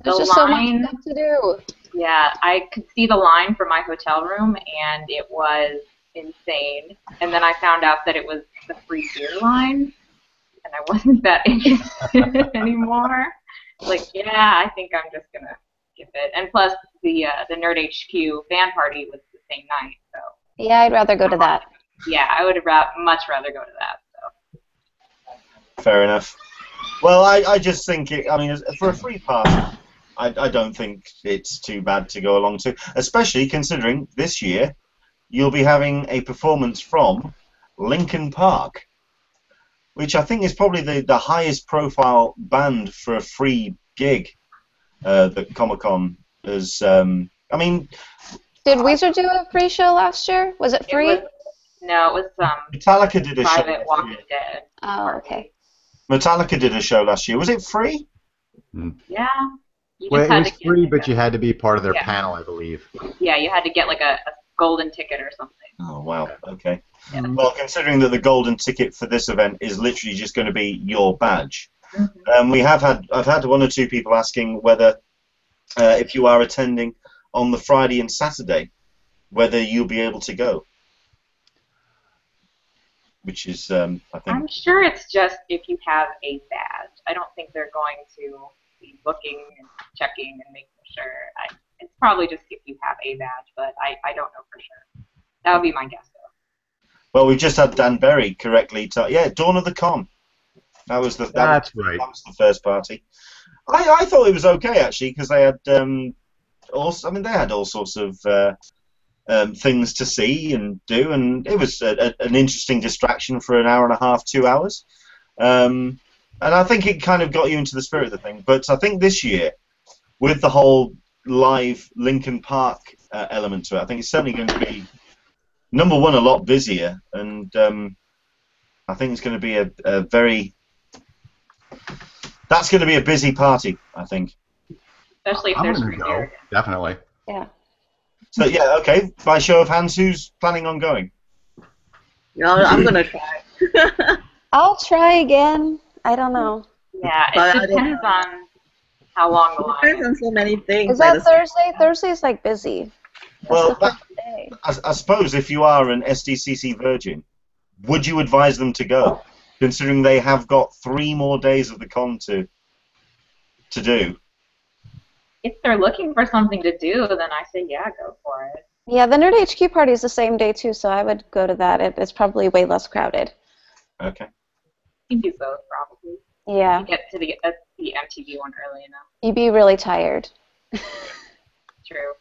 There's The just so line- much stuff to do. Yeah, I could see the line from my hotel room, and it was insane. And then I found out that it was the free beer line, and I wasn't that interested anymore. Like, yeah, I think I'm just gonna skip it. And plus, the Nerd HQ fan party was the same night, so. Yeah, I'd rather go to that. Yeah, I would much rather go to that. So. Fair enough. Well, I just think I mean, for a free party, I don't think it's too bad to go along to, especially considering this year you'll be having a performance from Linkin Park, which I think is probably the highest profile band for a free gig that Comic-Con has. I mean, Did Weezer do a free show last year? Was it free? It was Metallica did a show. Private Walking Dead. Oh, okay. Metallica did a show last year. Was it free? Yeah. You just Well, it had was to get, free, like, but you had to be part of their Yeah. panel, I believe. Yeah, you had to get like a golden ticket or something. Oh wow. Okay. Yeah. Well, considering that the golden ticket for this event is literally just going to be your badge, I've had 1 or 2 people asking whether if you are attending on the Friday and Saturday, whether you'll be able to go. Which is, I think. I'm sure it's just if you have a badge. I don't think they're going to be looking and checking and making sure. It's probably just if you have a badge, but I don't know for sure. That would be my guess, though. Well, we just had Dan Berry correctly. Dawn of the Con. That was the. That was the first party. I thought it was okay actually because they had they had all sorts of things to see and do, and it was an interesting distraction for an hour and a half, 2 hours. And I think it kind of got you into the spirit of the thing. But I think this year, with the whole live Linkin Park element to it, I think it's certainly going to be, number one, a lot busier, and I think it's going to be a very... That's going to be a busy party, I think. Especially if I'm there's gonna free go. beer. Definitely. Yeah. So, yeah, okay. By show of hands, who's planning on going? No, I'm gonna try. I'll try again. I don't know. Yeah, But I it don't depends on how long the It line depends is. on so many things. Is that like Thursday? Thursday's like busy. That's Well, the first day. I suppose if you are an SDCC virgin, would you advise them to go, considering they have got 3 more days of the con to do? If they're looking for something to do, then I say yeah, go for it. Yeah, the Nerd HQ party is the same day too, so I would go to that. It's probably way less crowded. Okay. You can do both, probably. Yeah. You get to the MTV one early enough. You'd be really tired. True.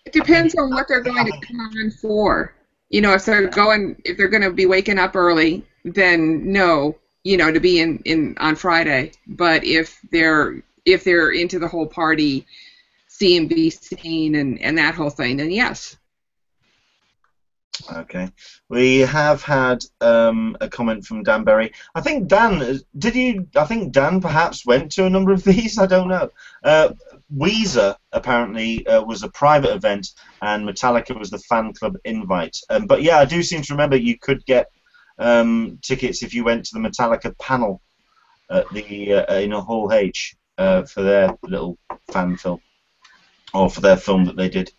It depends on what they're going to come on for. You know, if they're going to be waking up early, then no, you know, to be in on Friday. But if they're into the whole party, see and be seen and that whole thing, then yes. Okay. We have had a comment from Dan Berry. I think Dan, I think Dan perhaps went to a number of these. I don't know. Weezer apparently was a private event, and Metallica was the fan club invite. But yeah, I do seem to remember you could get tickets if you went to the Metallica panel at the in a Hall H for their little fan film, or for their film that they did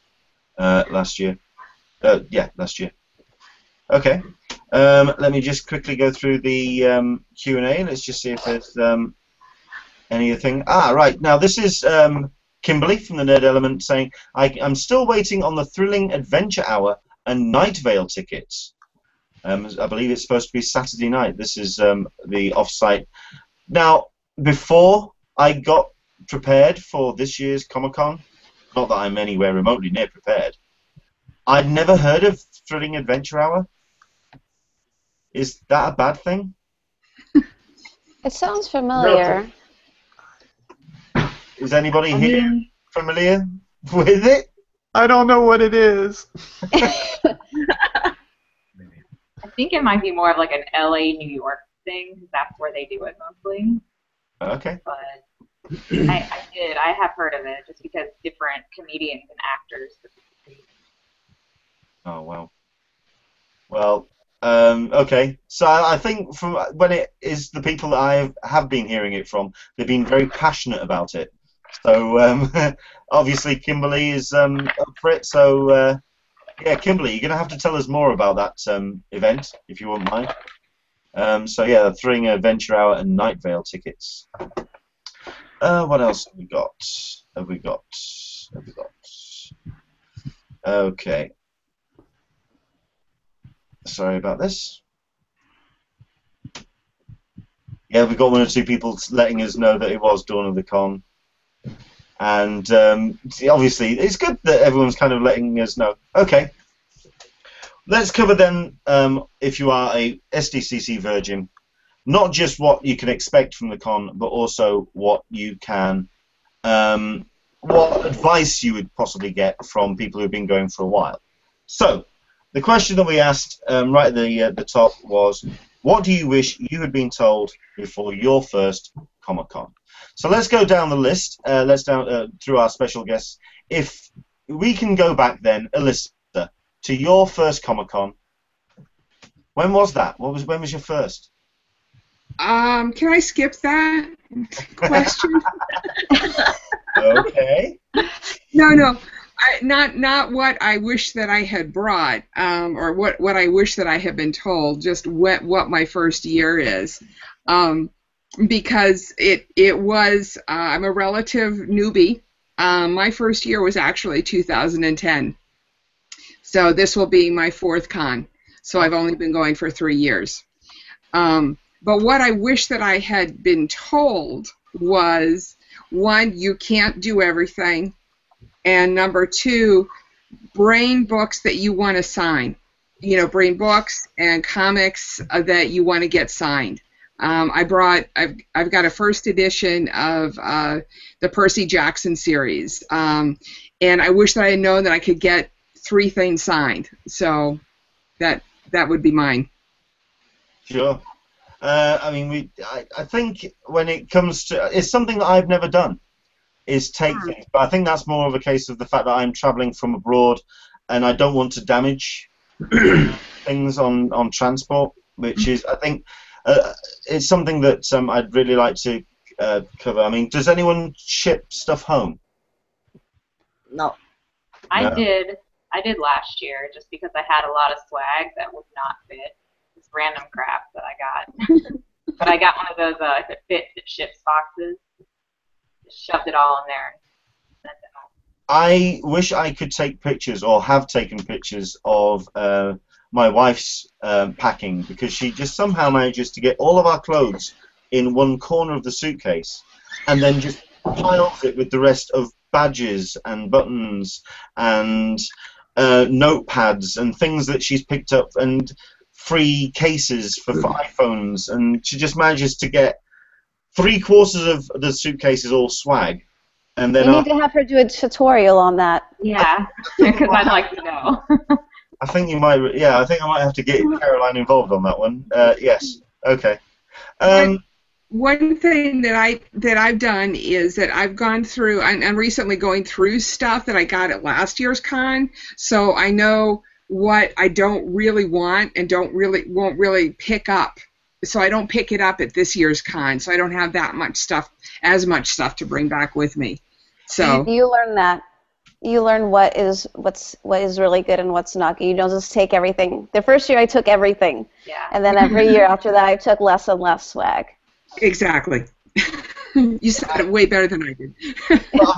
last year. Yeah, last year. Okay. Let me just quickly go through the Q&A. Let's just see if there's anything. Right. Now, this is Kimberly from the Nerd Element saying, I'm still waiting on the Thrilling Adventure Hour and Night Vale tickets. I believe it's supposed to be Saturday night. This is the off-site. Now, before I got prepared for this year's Comic-Con, not that I'm anywhere remotely near prepared, I'd never heard of Thrilling Adventure Hour. Is that a bad thing? It sounds familiar. Is anybody here familiar with it? I don't know what it is. I think it might be more of like an LA, New York thing, because that's where they do it mostly. Okay. But I have heard of it just because different comedians and actors. Oh, wow. Well, okay. So I think from when it is the people that I have been hearing it from, they've been very passionate about it. So obviously Kimberly is up for it. So yeah, Kimberly, you're going to have to tell us more about that event, if you wouldn't mind. So yeah, the Thrilling Adventure Hour and Night Vale tickets. What else have we got? Have we got? Okay. Sorry about this. Yeah, we've got one or two people letting us know that it was Dawn of the Con. And obviously, it's good that everyone's kind of letting us know. Okay. Let's cover then, if you are a SDCC Virgin, not just what you can expect from the con, but also what you can, what advice you would possibly get from people who've been going for a while. So, the question that we asked right at the top was, what do you wish you had been told before your first Comic-Con? So let's go down the list. Let's down through our special guests. If we can go back then, Alyssa, to your first Comic-Con. When was that? When was your first? Can I skip that question? Okay. No. Not what I wish that I had brought, or what I wish that I had been told. Just what my first year is, because it was. I'm a relative newbie. My first year was actually 2010, so this will be my fourth con. So I've only been going for 3 years. But what I wish that I had been told was, one, you can't do everything. And number two, bring books that you want to sign. You know, bring books and comics that you want to get signed. I've got a first edition of the Percy Jackson series, and I wish that I had known that I could get 3 things signed. So that would be mine. Sure. I mean, I think when it comes to, it's something that I've never done, is take things, but I think that's more of a case of the fact that I'm traveling from abroad and I don't want to damage things on transport, which is, I think, it's something that I'd really like to cover. I mean, does anyone ship stuff home? No. I did last year just because I had a lot of swag that would not fit. This random crap that I got. But I got one of those if it fits, it ships boxes. Just shoved it all in there and sent it home. I wish I could take pictures, or have taken pictures of my wife's packing, because she just somehow manages to get all of our clothes in one corner of the suitcase, and then just piles it with the rest of badges and buttons and notepads and things that she's picked up, and free cases for iPhones, and she just manages to get 3/4 of the suitcase is all swag. And then you need to have her do a tutorial on that. Yeah, because I'd like to know. I think you might. Yeah, I think I might have to get Caroline involved on that one. Yes. Okay. One thing that I've done is that I've gone through. I'm recently going through stuff that I got at last year's con, so I know what I don't really want and won't really pick up. So I don't pick it up at this year's con, so I don't have as much stuff to bring back with me. So you learn that. You learn what is really good and what's not good. You don't just take everything. The first year I took everything, and then every year after that I took less and less swag. Exactly. You said it way better than I did. Well,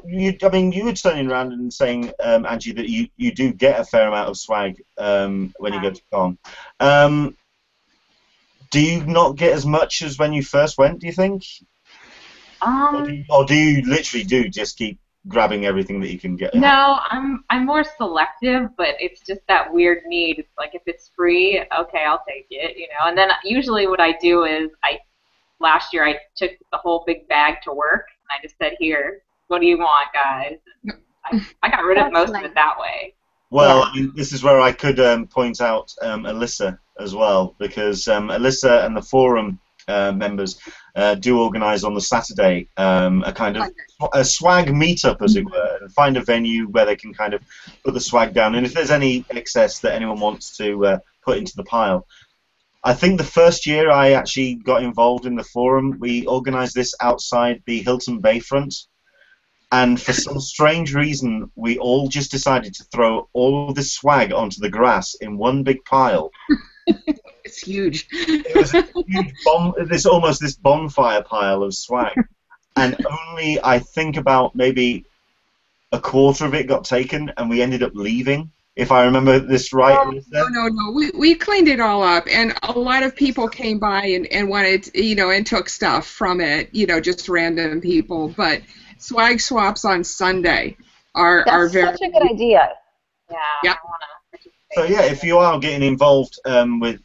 you were turning around and saying, Angie, that you do get a fair amount of swag when you go to con. Do you not get as much as when you first went, do you think? Or do you literally just keep grabbing everything that you can get? No, I'm more selective, but it's just that weird need. It's like, if it's free, okay, I'll take it, you know. And then usually what I do is last year I took the whole big bag to work, and I just said, here, what do you want, guys? And I got rid of most of it that way. Well, I mean, this is where I could point out Alyssa as well, because Alyssa and the forum members do organise on the Saturday a kind of a swag meetup, as it were, and find a venue where they can kind of put the swag down. And if there's any excess that anyone wants to put into the pile. I think the first year I actually got involved in the forum, we organised this outside the Hilton Bayfront. And for some strange reason, we all just decided to throw all of this swag onto the grass in one big pile. It's huge. It was a huge almost this bonfire pile of swag. And only, I think, about maybe a quarter of it got taken, and we ended up leaving, if I remember this right. No. We cleaned it all up, and a lot of people came by and wanted, and took stuff from it, just random people. But swag swaps on Sunday are very. That's such a good idea. Yeah. Yeah. I want to participate. So yeah, if you are getting involved with,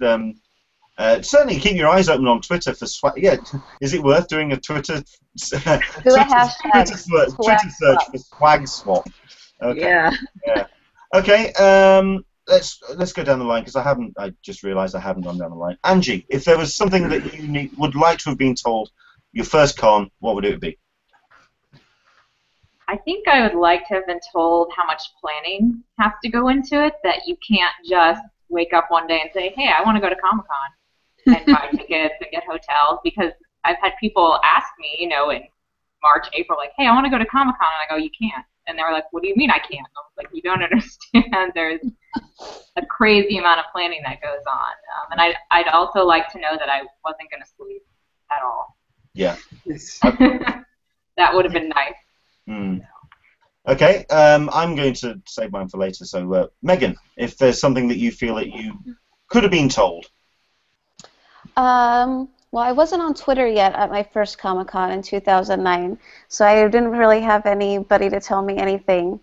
certainly keep your eyes open on Twitter for swag. Yeah, is it worth doing a Twitter search for swag swap? Okay. Yeah. Okay. Let's go down the line, because I just realised I haven't gone down the line. Angie, if there was something that you would like to have been told your first con, what would it be? I think I would like to have been told how much planning has to go into it, that you can't just wake up one day and say, hey, I want to go to Comic-Con and buy tickets and get hotels, because I've had people ask me, in March, April, like, hey, I want to go to Comic-Con, and I go, you can't. And they were like, what do you mean I can't? I was like, you don't understand. There's a crazy amount of planning that goes on. And I'd also like to know that I wasn't going to sleep at all. Yeah. That would have been nice. Mm. Okay, I'm going to save mine for later. So, Megan, if there's something that you feel that you could have been told. Well, I wasn't on Twitter yet at my first Comic-Con in 2009, so I didn't really have anybody to tell me anything.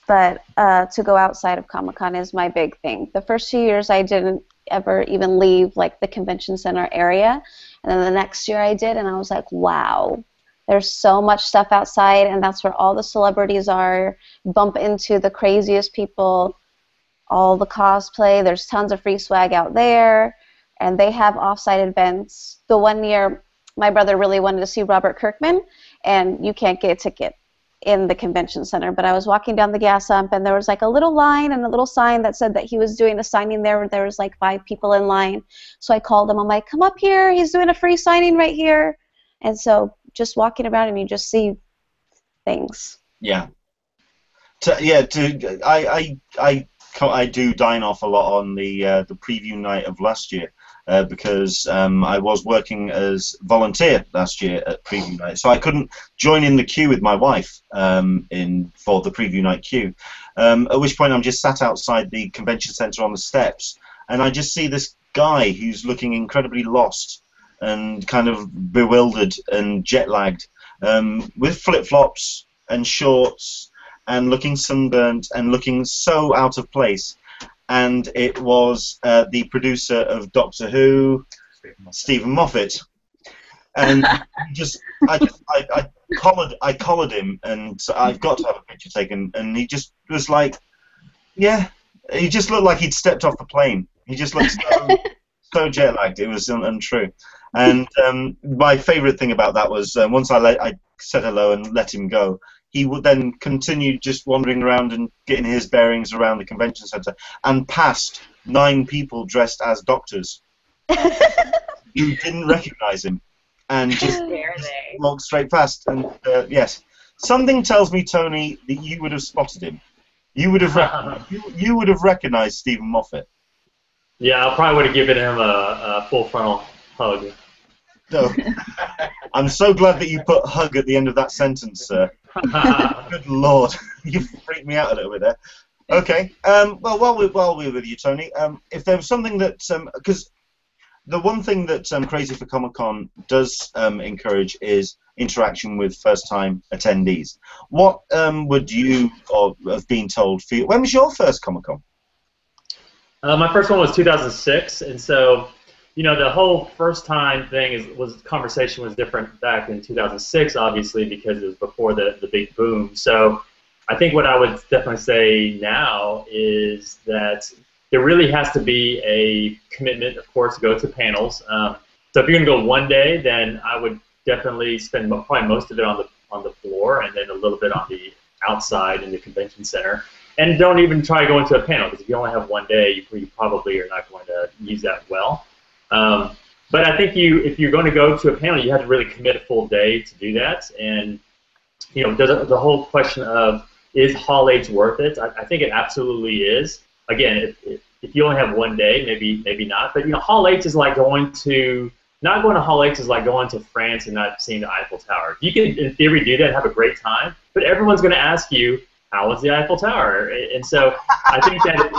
But to go outside of Comic-Con is my big thing. The first 2 years I didn't ever even leave the convention center area, and then the next year I did, and I was like, wow. There's so much stuff outside, and that's where all the celebrities are. Bump into the craziest people, all the cosplay. There's tons of free swag out there, and they have off-site events. The one year, my brother really wanted to see Robert Kirkman, and you can't get a ticket in the convention center. But I was walking down the gas pump, and there was a little line and a little sign that said that he was doing a signing there. There was 5 people in line. So I called him. I'm like, come up here. He's doing a free signing right here. And so just walking around and you just see things. Yeah. I do dine off a lot on the preview night of last year, because I was working as volunteer last year at preview night, so I couldn't join in the queue with my wife for the preview night queue. At which point I'm just sat outside the convention center on the steps, and I just see this guy who's looking incredibly lost and kind of bewildered and jet-lagged, with flip-flops and shorts, and looking sunburnt and looking so out of place. And it was the producer of Doctor Who, Stephen Moffat. And I collared him, and I've got to have a picture taken. And he just was like, yeah, he just looked like he'd stepped off the plane. He just looked so jet lagged. It was untrue. And my favourite thing about that was once I said hello and let him go, he would then continue just wandering around and getting his bearings around the convention centre, and passed 9 people dressed as doctors who didn't recognise him, and just walked straight past. And yes, something tells me, Tony, that you would have spotted him. You would have recognised Stephen Moffat. Yeah, I probably would have given him a full frontal hug. No. I'm so glad that you put hug at the end of that sentence, sir. Good Lord, you freaked me out a little bit there. Okay, well, while we're with you, Tony, if there was something that, because the one thing that Crazy for Comic-Con does encourage is interaction with first-time attendees. What would you have been told for you? When was your first Comic-Con? My first one was 2006, and so, you know, the whole first-time thing conversation was different back in 2006, obviously, because it was before the big boom. So I think what I would definitely say now is that there really has to be a commitment, of course, to go to panels. So if you're going to go one day, then I would definitely spend probably most of it on the floor, and then a little bit on the outside in the convention center. And don't even try to go into a panel, because if you only have one day, you probably are not going to use that well. But I think if you're going to go to a panel, you have to really commit a full day to do that. And you know, the whole question of, is Hall H worth it? I think it absolutely is. Again, if you only have one day, maybe not. But you know, Hall H is like not going to Hall H is like going to France and not seeing the Eiffel Tower. You can, in theory, do that and have a great time, but everyone's going to ask you, how was the Eiffel Tower? And so I think that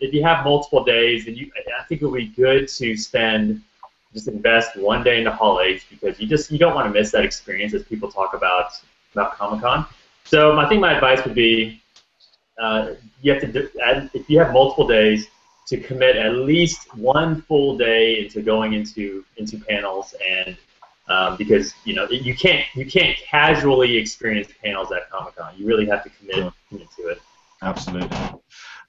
if you have multiple days, then I think it would be good to just invest one day into Hall H, because you don't want to miss that experience as people talk about Comic-Con. So I think my advice would be, you have to, if you have multiple days, to commit at least one full day into going into panels, and because you know you can't casually experience panels at Comic-Con. You really have to commit to it. Absolutely.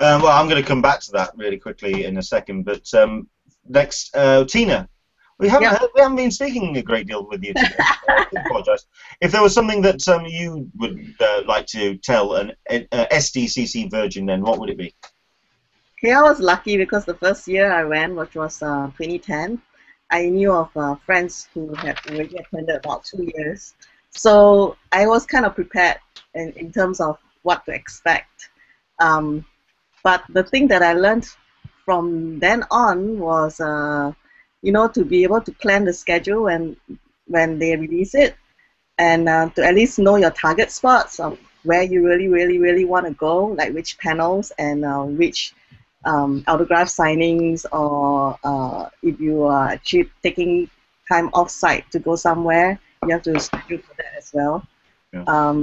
Well, I'm going to come back to that really quickly in a second, but next, Tina. We haven't been speaking a great deal with you today. I apologise. If there was something that you would like to tell an SDCC virgin, then what would it be? Okay, I was lucky because the first year I went, which was 2010, I knew of friends who had already attended about 2 years. So I was kind of prepared in terms of what to expect. But the thing that I learned from then on was, you know, to be able to plan the schedule when they release it, and to at least know your target spots of where you really want to go, like which panels and which autograph signings, or if you are actually taking time off-site to go somewhere, you have to schedule for that as well. Yeah.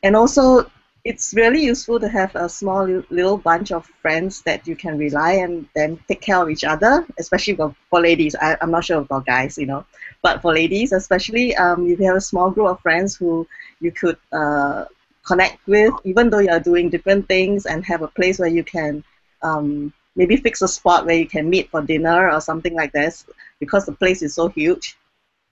And also, it's really useful to have a small little bunch of friends that you can rely and then take care of each other, especially for ladies. I'm not sure about guys, you know, but for ladies especially, if you have a small group of friends who you could connect with, even though you're doing different things, and have a place where you can maybe fix a spot where you can meet for dinner or something like this, because the place is so huge.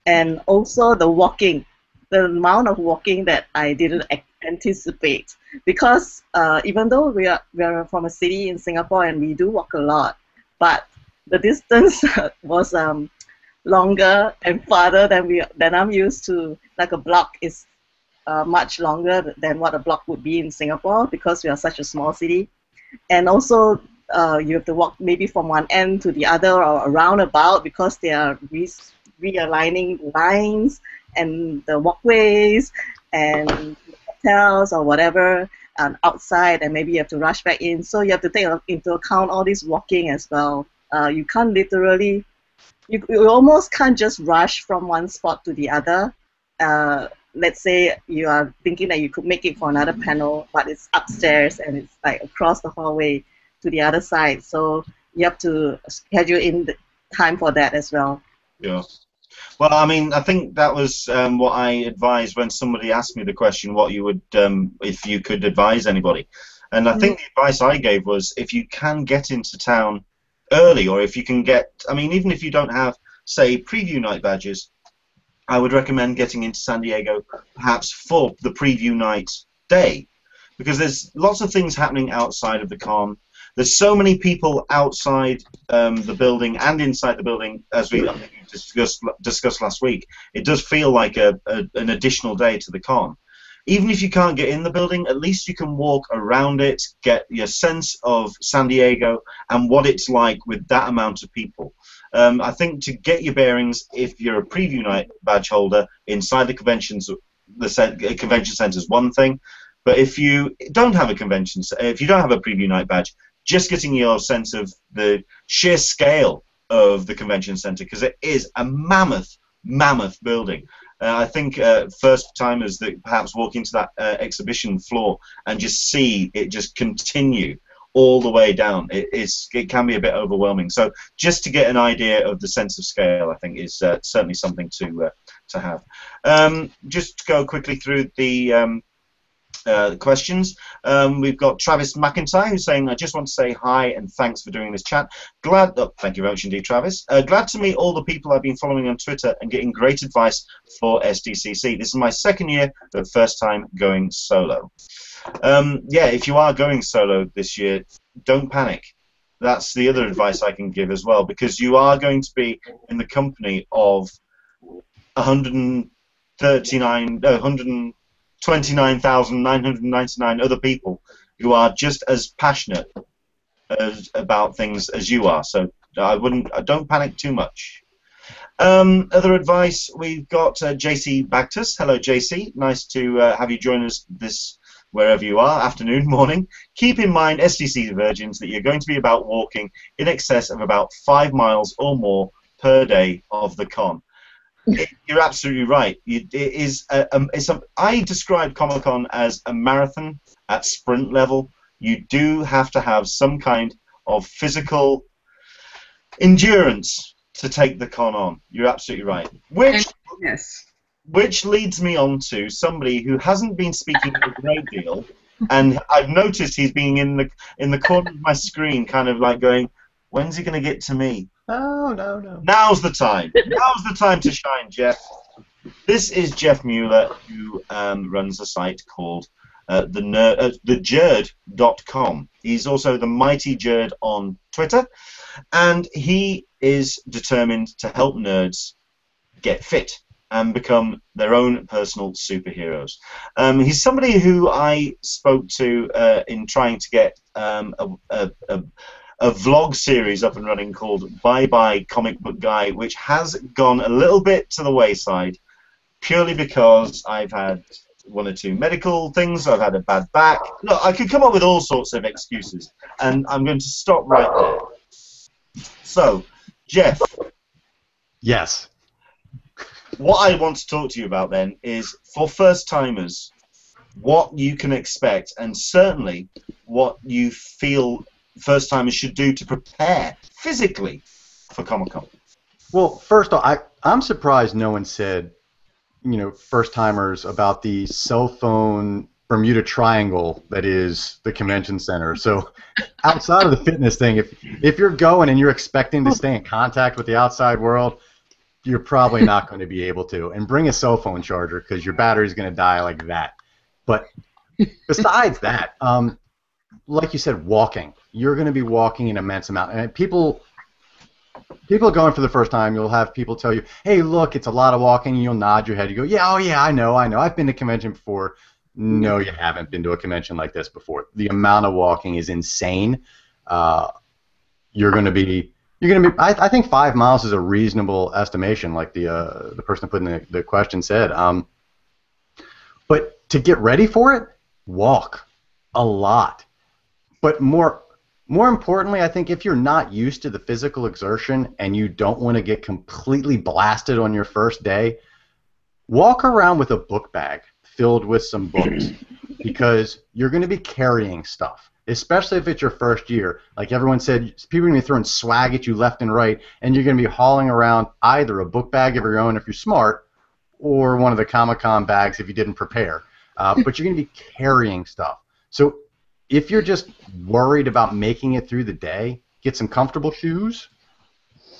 And also the walking, the amount of walking that I didn't anticipate, because even though we are from a city in Singapore and we do walk a lot, but the distance was longer and farther than I'm used to. Like a block is much longer than what a block would be in Singapore, because we are such a small city. And also you have to walk maybe from one end to the other or a roundabout because they are realigning lines and the walkways and hotels or whatever outside, and maybe you have to rush back in. So you have to take into account all this walking as well. You can't literally, you almost can't just rush from one spot to the other. Let's say you are thinking that you could make it for another panel, but it's upstairs and it's like across the hallway to the other side. So you have to schedule in the time for that as well. Yeah. Well, I mean, I think that was what I advised when somebody asked me the question, what you would, if you could advise anybody. And I think the advice I gave was, if you can get into town early, or if you can get, I mean, even if you don't have, say, preview night badges, I would recommend getting into San Diego perhaps for the preview night day, because there's lots of things happening outside of the con. There's so many people outside the building and inside the building, as we discussed last week. It does feel like an additional day to the con. Even if you can't get in the building, at least you can walk around it, get your sense of San Diego and what it's like with that amount of people. I think to get your bearings, if you're a preview night badge holder inside the convention center is one thing, but if you don't have a if you don't have a preview night badge, just getting your sense of the sheer scale of the convention center, because it is a mammoth building. I think first timers that perhaps walk into that exhibition floor and just see it just continue all the way down, it can be a bit overwhelming. So just to get an idea of the sense of scale, I think is certainly something to have. Just to go quickly through the questions. We've got Travis McIntyre who's saying, I just want to say hi and thanks for doing this chat. Thank you very much indeed, Travis. Glad to meet all the people I've been following on Twitter and getting great advice for SDCC. This is my second year, but first time going solo. Yeah, if you are going solo this year, don't panic. That's the other advice I can give as well, because you are going to be in the company of 129,999 other people who are just as passionate about things as you are. So don't panic too much. Other advice, we've got JC Bactus. Hello, JC. Nice to have you join us this wherever you are, afternoon, morning. Keep in mind, SDCC virgins, that you're going to be about walking in excess of about 5 miles or more per day of the con. You're absolutely right. I describe Comic-Con as a marathon at sprint level. You do have to have some kind of physical endurance to take the con on. You're absolutely right. Which leads me on to somebody who hasn't been speaking a great deal, and I've noticed he's been in the corner of my screen, kind of like going, "When's he going to get to me?" No. Now's the time. Now's the time to shine, Jeff. This is Jeff Mueller, who runs a site called thejerd.com. He's also the Mighty Jerd on Twitter, and he is determined to help nerds get fit and become their own personal superheroes. He's somebody who I spoke to in trying to get a vlog series up and running called Bye Bye Comic Book Guy, which has gone a little bit to the wayside purely because I've had one or two medical things, I've had a bad back. Look, I could come up with all sorts of excuses, and I'm going to stop right there. So, Jeff. Yes. What I want to talk to you about then is, for first-timers, what you can expect, and certainly what you feel first-timers should do to prepare physically for Comic-Con. Well, first off, I'm surprised no one said, first-timers about the cell phone Bermuda Triangle that is the convention center. So outside of the fitness thing, if you're going and you're expecting to stay in contact with the outside world, you're probably not going to be able to. And bring a cell phone charger, because your battery's going to die like that. But besides that, like you said, walking. You're going to be walking an immense amount. And people going for the first time, you'll have people tell you, hey, look, it's a lot of walking. You'll nod your head. You go, yeah, oh, yeah, I know. I've been to a convention before. No, you haven't been to a convention like this before. The amount of walking is insane. you're going to be. I think 5 miles is a reasonable estimation, like the person putting the question said. But to get ready for it, walk a lot. But more importantly, I think if you're not used to the physical exertion and you don't want to get completely blasted on your first day, walk around with a book bag filled with some books because you're going to be carrying stuff, especially if it's your first year. Like everyone said, people are going to be throwing swag at you left and right, and you're going to be hauling around either a book bag of your own if you're smart or one of the Comic-Con bags if you didn't prepare. But you're going to be carrying stuff. So if you're just worried about making it through the day, get some comfortable shoes,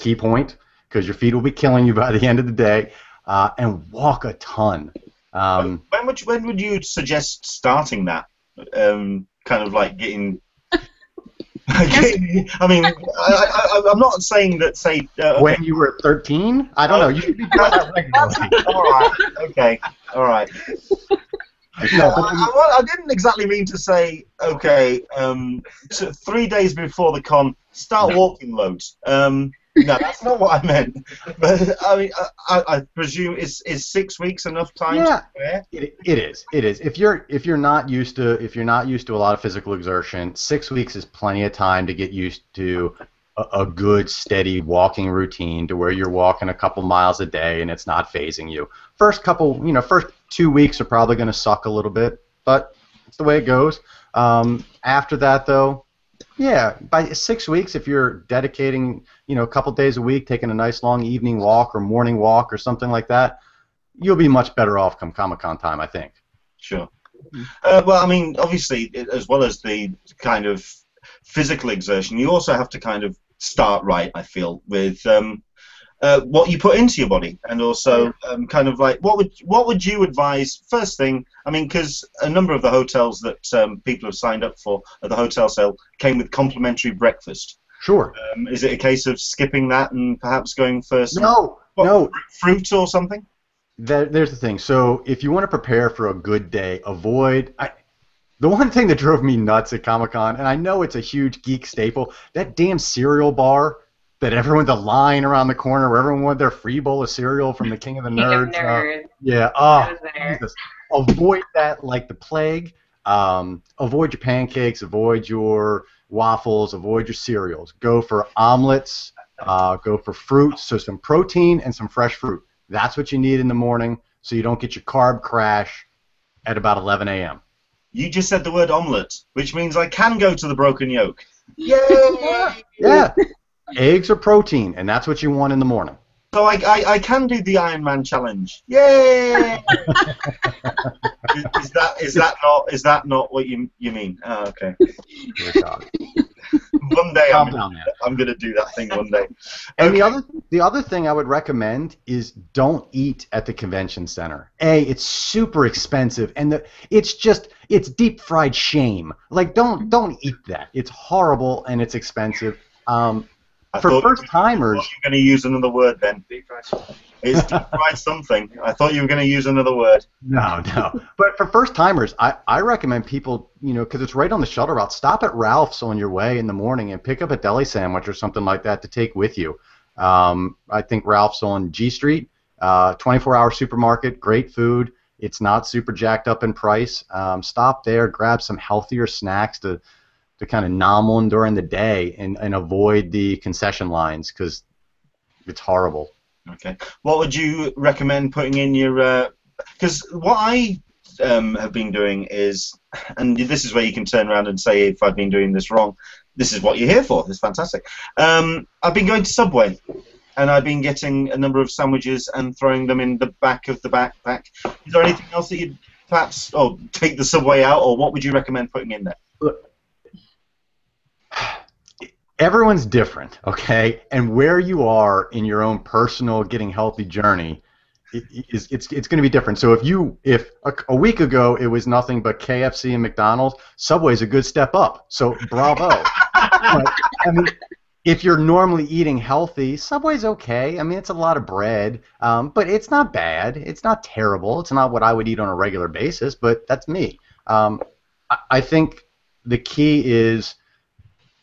key point, because your feet will be killing you by the end of the day, and walk a ton. When would you suggest starting that? Kind of like getting... I mean, I'm not saying that, say... when you were 13? I don't know. You should be doing that regularly. All right. Okay. All right. No, I didn't exactly mean to say, okay, so 3 days before the con, start walking loads. No, that's not what I meant. But I mean, I presume is 6 weeks enough time? Yeah, to prepare? it is. It is. If you're not used to a lot of physical exertion, 6 weeks is plenty of time to get used to a good steady walking routine to where you're walking a couple miles a day and it's not phasing you. First 2 weeks are probably going to suck a little bit, but it's the way it goes. After that, though, yeah, by 6 weeks, if you're dedicating, a couple days a week, taking a nice long evening walk or morning walk or something like that, you'll be much better off come Comic-Con time, I think. Sure. Well, I mean, obviously, as well as the kind of physical exertion, you also have to kind of start right, I feel, with what you put into your body, and also kind of like what would you advise first thing? I mean, because a number of the hotels that people have signed up for at the hotel sale came with complimentary breakfast. Sure. Is it a case of skipping that and perhaps going for some no fruit or something? There's the thing. So if you want to prepare for a good day, the one thing that drove me nuts at Comic-Con, and I know it's a huge geek staple, that damn cereal bar that the line around the corner where everyone wanted their free bowl of cereal from the King of the Nerds. Jesus. Avoid that like the plague. Avoid your pancakes, avoid your waffles, avoid your cereals. Go for omelets, go for fruits, so some protein and some fresh fruit. That's what you need in the morning so you don't get your carb crash at about 11 a.m. You just said the word omelette, which means I can go to the Broken Yolk. Yay! Yeah. Eggs are protein, and that's what you want in the morning. So I can do the Iron Man challenge. Yay! is that not what you mean? Oh, okay. One day I'm going to do that thing one day. And the other thing I would recommend is don't eat at the convention center. It's super expensive, and it's deep fried shame. Like don't eat that. It's horrible and it's expensive. For first timers, you're going to use another word then. It's deep fried something. I thought you were going to use another word. No. But for first timers, I recommend people, because it's right on the shuttle route, stop at Ralph's on your way in the morning and pick up a deli sandwich or something like that to take with you. I think Ralph's on G Street, 24-hour supermarket, great food. It's not super jacked up in price. Stop there, grab some healthier snacks to kind of nom on during the day and avoid the concession lines because it's horrible. Okay. What would you recommend putting in your... Because what I have been doing is, and this is where you can turn around and say if I've been doing this wrong, this is what you're here for. It's fantastic. I've been going to Subway, and I've been getting a number of sandwiches and throwing them in the back of the backpack. Is there anything else that you'd perhaps take the Subway out, or what would you recommend putting in there? Look, everyone's different, okay? And where you are in your own personal getting healthy journey, it's going to be different. So if a week ago it was nothing but KFC and McDonald's, Subway's a good step up. So bravo. But, I mean, if you're normally eating healthy, Subway's okay. I mean, it's a lot of bread, but it's not bad. It's not terrible. It's not what I would eat on a regular basis, but that's me. I think the key is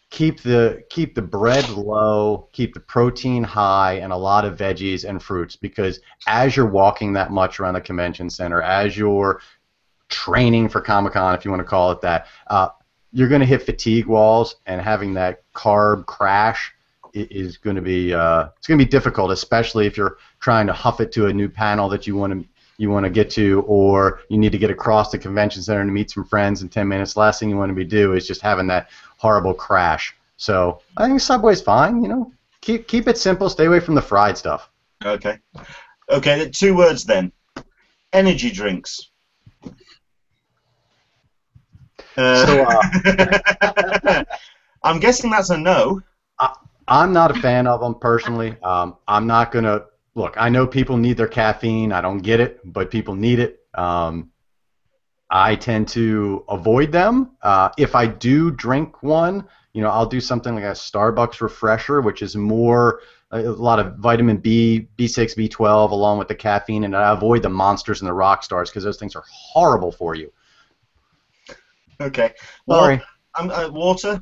keep the bread low, keep the protein high, and a lot of veggies and fruits, because as you're walking that much around the convention center, as you're training for Comic-Con, if you want to call it that, you're going to hit fatigue walls, and having that carb crash is going to be it's going to be difficult, especially if you're trying to huff it to a new panel that you want to get to, or you need to get across the convention center to meet some friends in 10 minutes. Last thing you want to do is just having that horrible crash. So I think Subway's fine. You know, keep it simple. Stay away from the fried stuff. Okay. Okay. 2 words then. Energy drinks. I'm guessing that's a no. I'm not a fan of them personally. I'm not gonna look. I know people need their caffeine. I don't get it, but people need it. I tend to avoid them. If I do drink one, you know, I'll do something like a Starbucks refresher, which is more a lot of vitamin B, B6, B12, along with the caffeine, and I avoid the Monsters and the Rock Stars because those things are horrible for you. Okay. Well, Sorry. Water.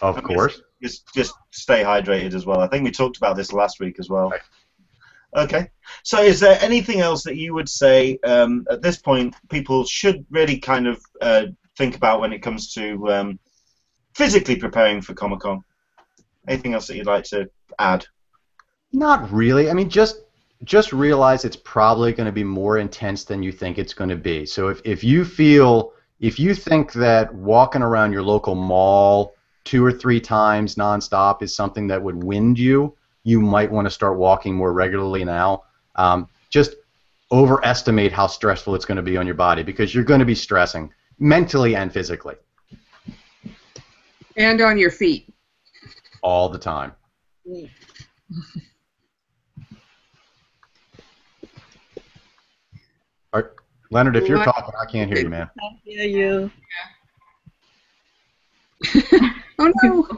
Of course. Just stay hydrated as well. I think we talked about this last week as well. Right. Okay. So is there anything else that you would say at this point people should really kind of think about when it comes to physically preparing for Comic-Con? Anything else that you'd like to add? Not really. I mean, just realize it's probably going to be more intense than you think it's going to be. So if you think that walking around your local mall 2 or 3 times nonstop is something that would wind you, you might want to start walking more regularly now. Just overestimate how stressful it's going to be on your body, because you're going to be stressing mentally and physically. And on your feet. All the time. Leonard, if you're talking, I can't hear you, man. I hear you. Oh no.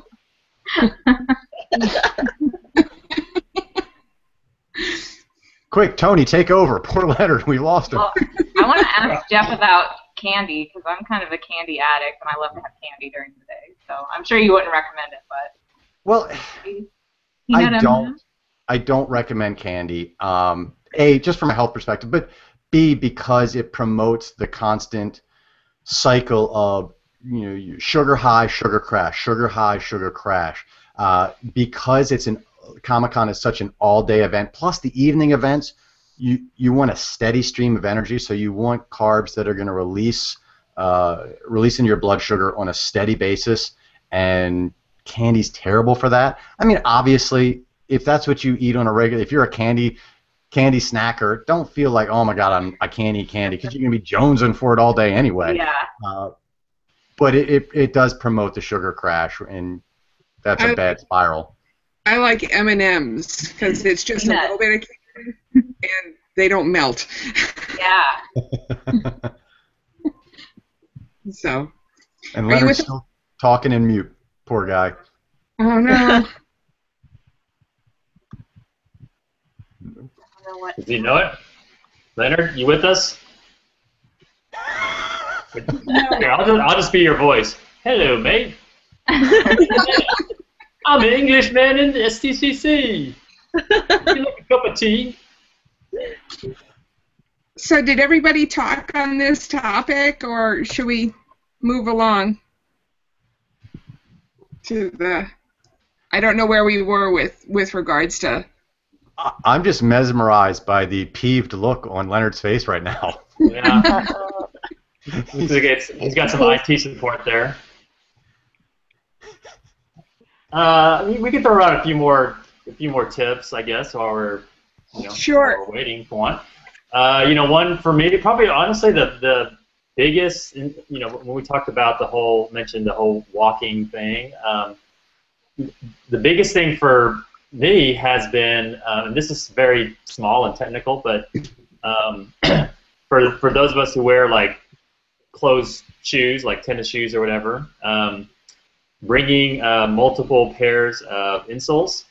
Quick, Tony, take over. Poor Leonard, we lost him. Well, I want to ask Jeff about candy, because I'm kind of a candy addict and I love to have candy during the day. So I'm sure you wouldn't recommend it, but well, I don't recommend candy. A, just from a health perspective, but B, because it promotes the constant cycle of, you know, sugar high, sugar crash, sugar high, sugar crash. Because Comic-Con is such an all-day event, plus the evening events, you want a steady stream of energy, so you want carbs that are going to release into your blood sugar on a steady basis, and candy's terrible for that. I mean, obviously, if that's what you eat on a regular, if you're a candy snacker, don't feel like, oh my God, I can't eat candy, because you're going to be jonesing for it all day anyway. yeah. But it does promote the sugar crash, and that's a bad spiral. I like M&Ms because it's just a little bit of candy and they don't melt. Yeah. So. And Leonard's still talking in mute. Poor guy. Oh no. Does he know it? Leonard, you with us? Here, I'll just be your voice. Hello, mate. I'm an Englishman in the SDCC. Would you like a cup of tea? So did everybody talk on this topic, or should we move along to the... I don't know where we were with regards to... I'm just mesmerized by the peeved look on Leonard's face right now. Yeah. He's got some IT support there. We can throw around a few more tips, I guess, while we're sure. while we're waiting for one. One for me, probably honestly the biggest, when we talked about mentioned the whole walking thing, the biggest thing for me has been, and this is very small and technical, but for those of us who wear like closed shoes, like tennis shoes or whatever, bringing multiple pairs of insoles.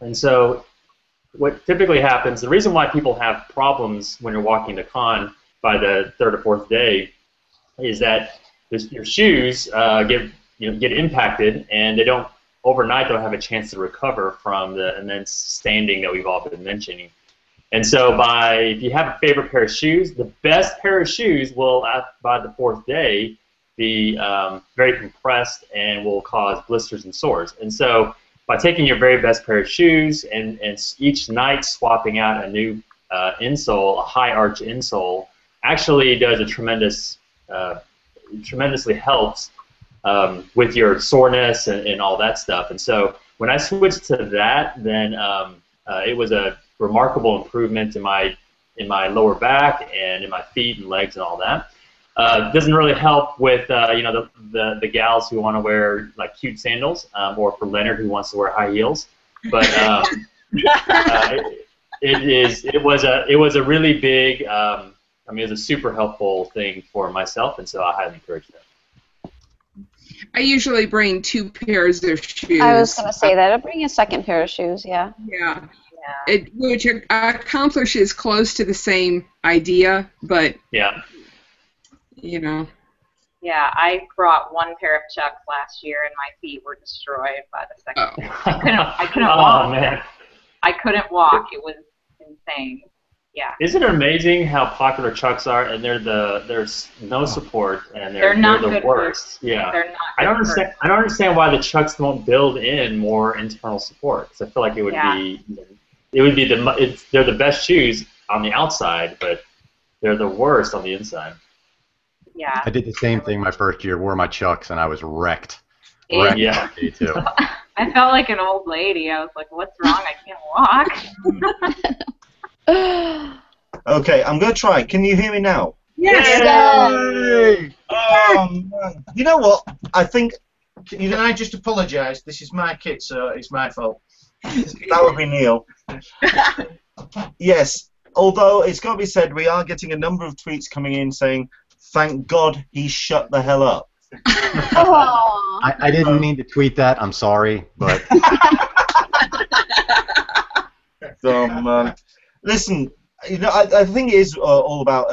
And so what typically happens, the reason why people have problems when you're walking the con by the 3rd or 4th day is that your shoes get get impacted, and they don't overnight don't have a chance to recover from the immense standing that we've all been mentioning. And so if you have a favorite pair of shoes, the best pair of shoes will, by the fourth day, be very compressed and will cause blisters and sores. And so by taking your very best pair of shoes and each night swapping out a new insole, a high arch insole, actually does a tremendously helps with your soreness and all that stuff. And so when I switched to that, then it was a remarkable improvement in my lower back and in my feet and legs and all that. Doesn't really help with the gals who want to wear like cute sandals, or for Leonard who wants to wear high heels. But it was a really big. It was a super helpful thing for myself, and so I highly encourage that. I usually bring 2 pairs of shoes. I was going to say that. I'll bring a second pair of shoes, yeah. Yeah. Which accomplishes close to the same idea, but yeah. Yeah, I brought 1 pair of Chucks last year, and my feet were destroyed by the second pair. I couldn't walk. Oh man. I couldn't walk. It was insane. Yeah. Isn't it amazing how popular Chucks are, and there's no support, and they're the worst. Yeah. They're not. I don't understand why the Chucks don't build in more internal support. Because I feel like it would be they're the best shoes on the outside, but they're the worst on the inside. Yeah. I did the same thing my first year. Wore my Chucks, and I was wrecked. Yeah. Too. I felt like an old lady. I was like, "What's wrong? I can't walk." Okay, I'm going to try. Can you hear me now? yes. Yay! Oh, man. You know what? I think... Can I just apologise? This is my kit, so it's my fault. That would be Neil. Yes, although it's got to be said, we are getting a number of tweets coming in saying, thank God he shut the hell up. I didn't mean to tweet that. I'm sorry, but... Oh, man. Listen, I think it is all about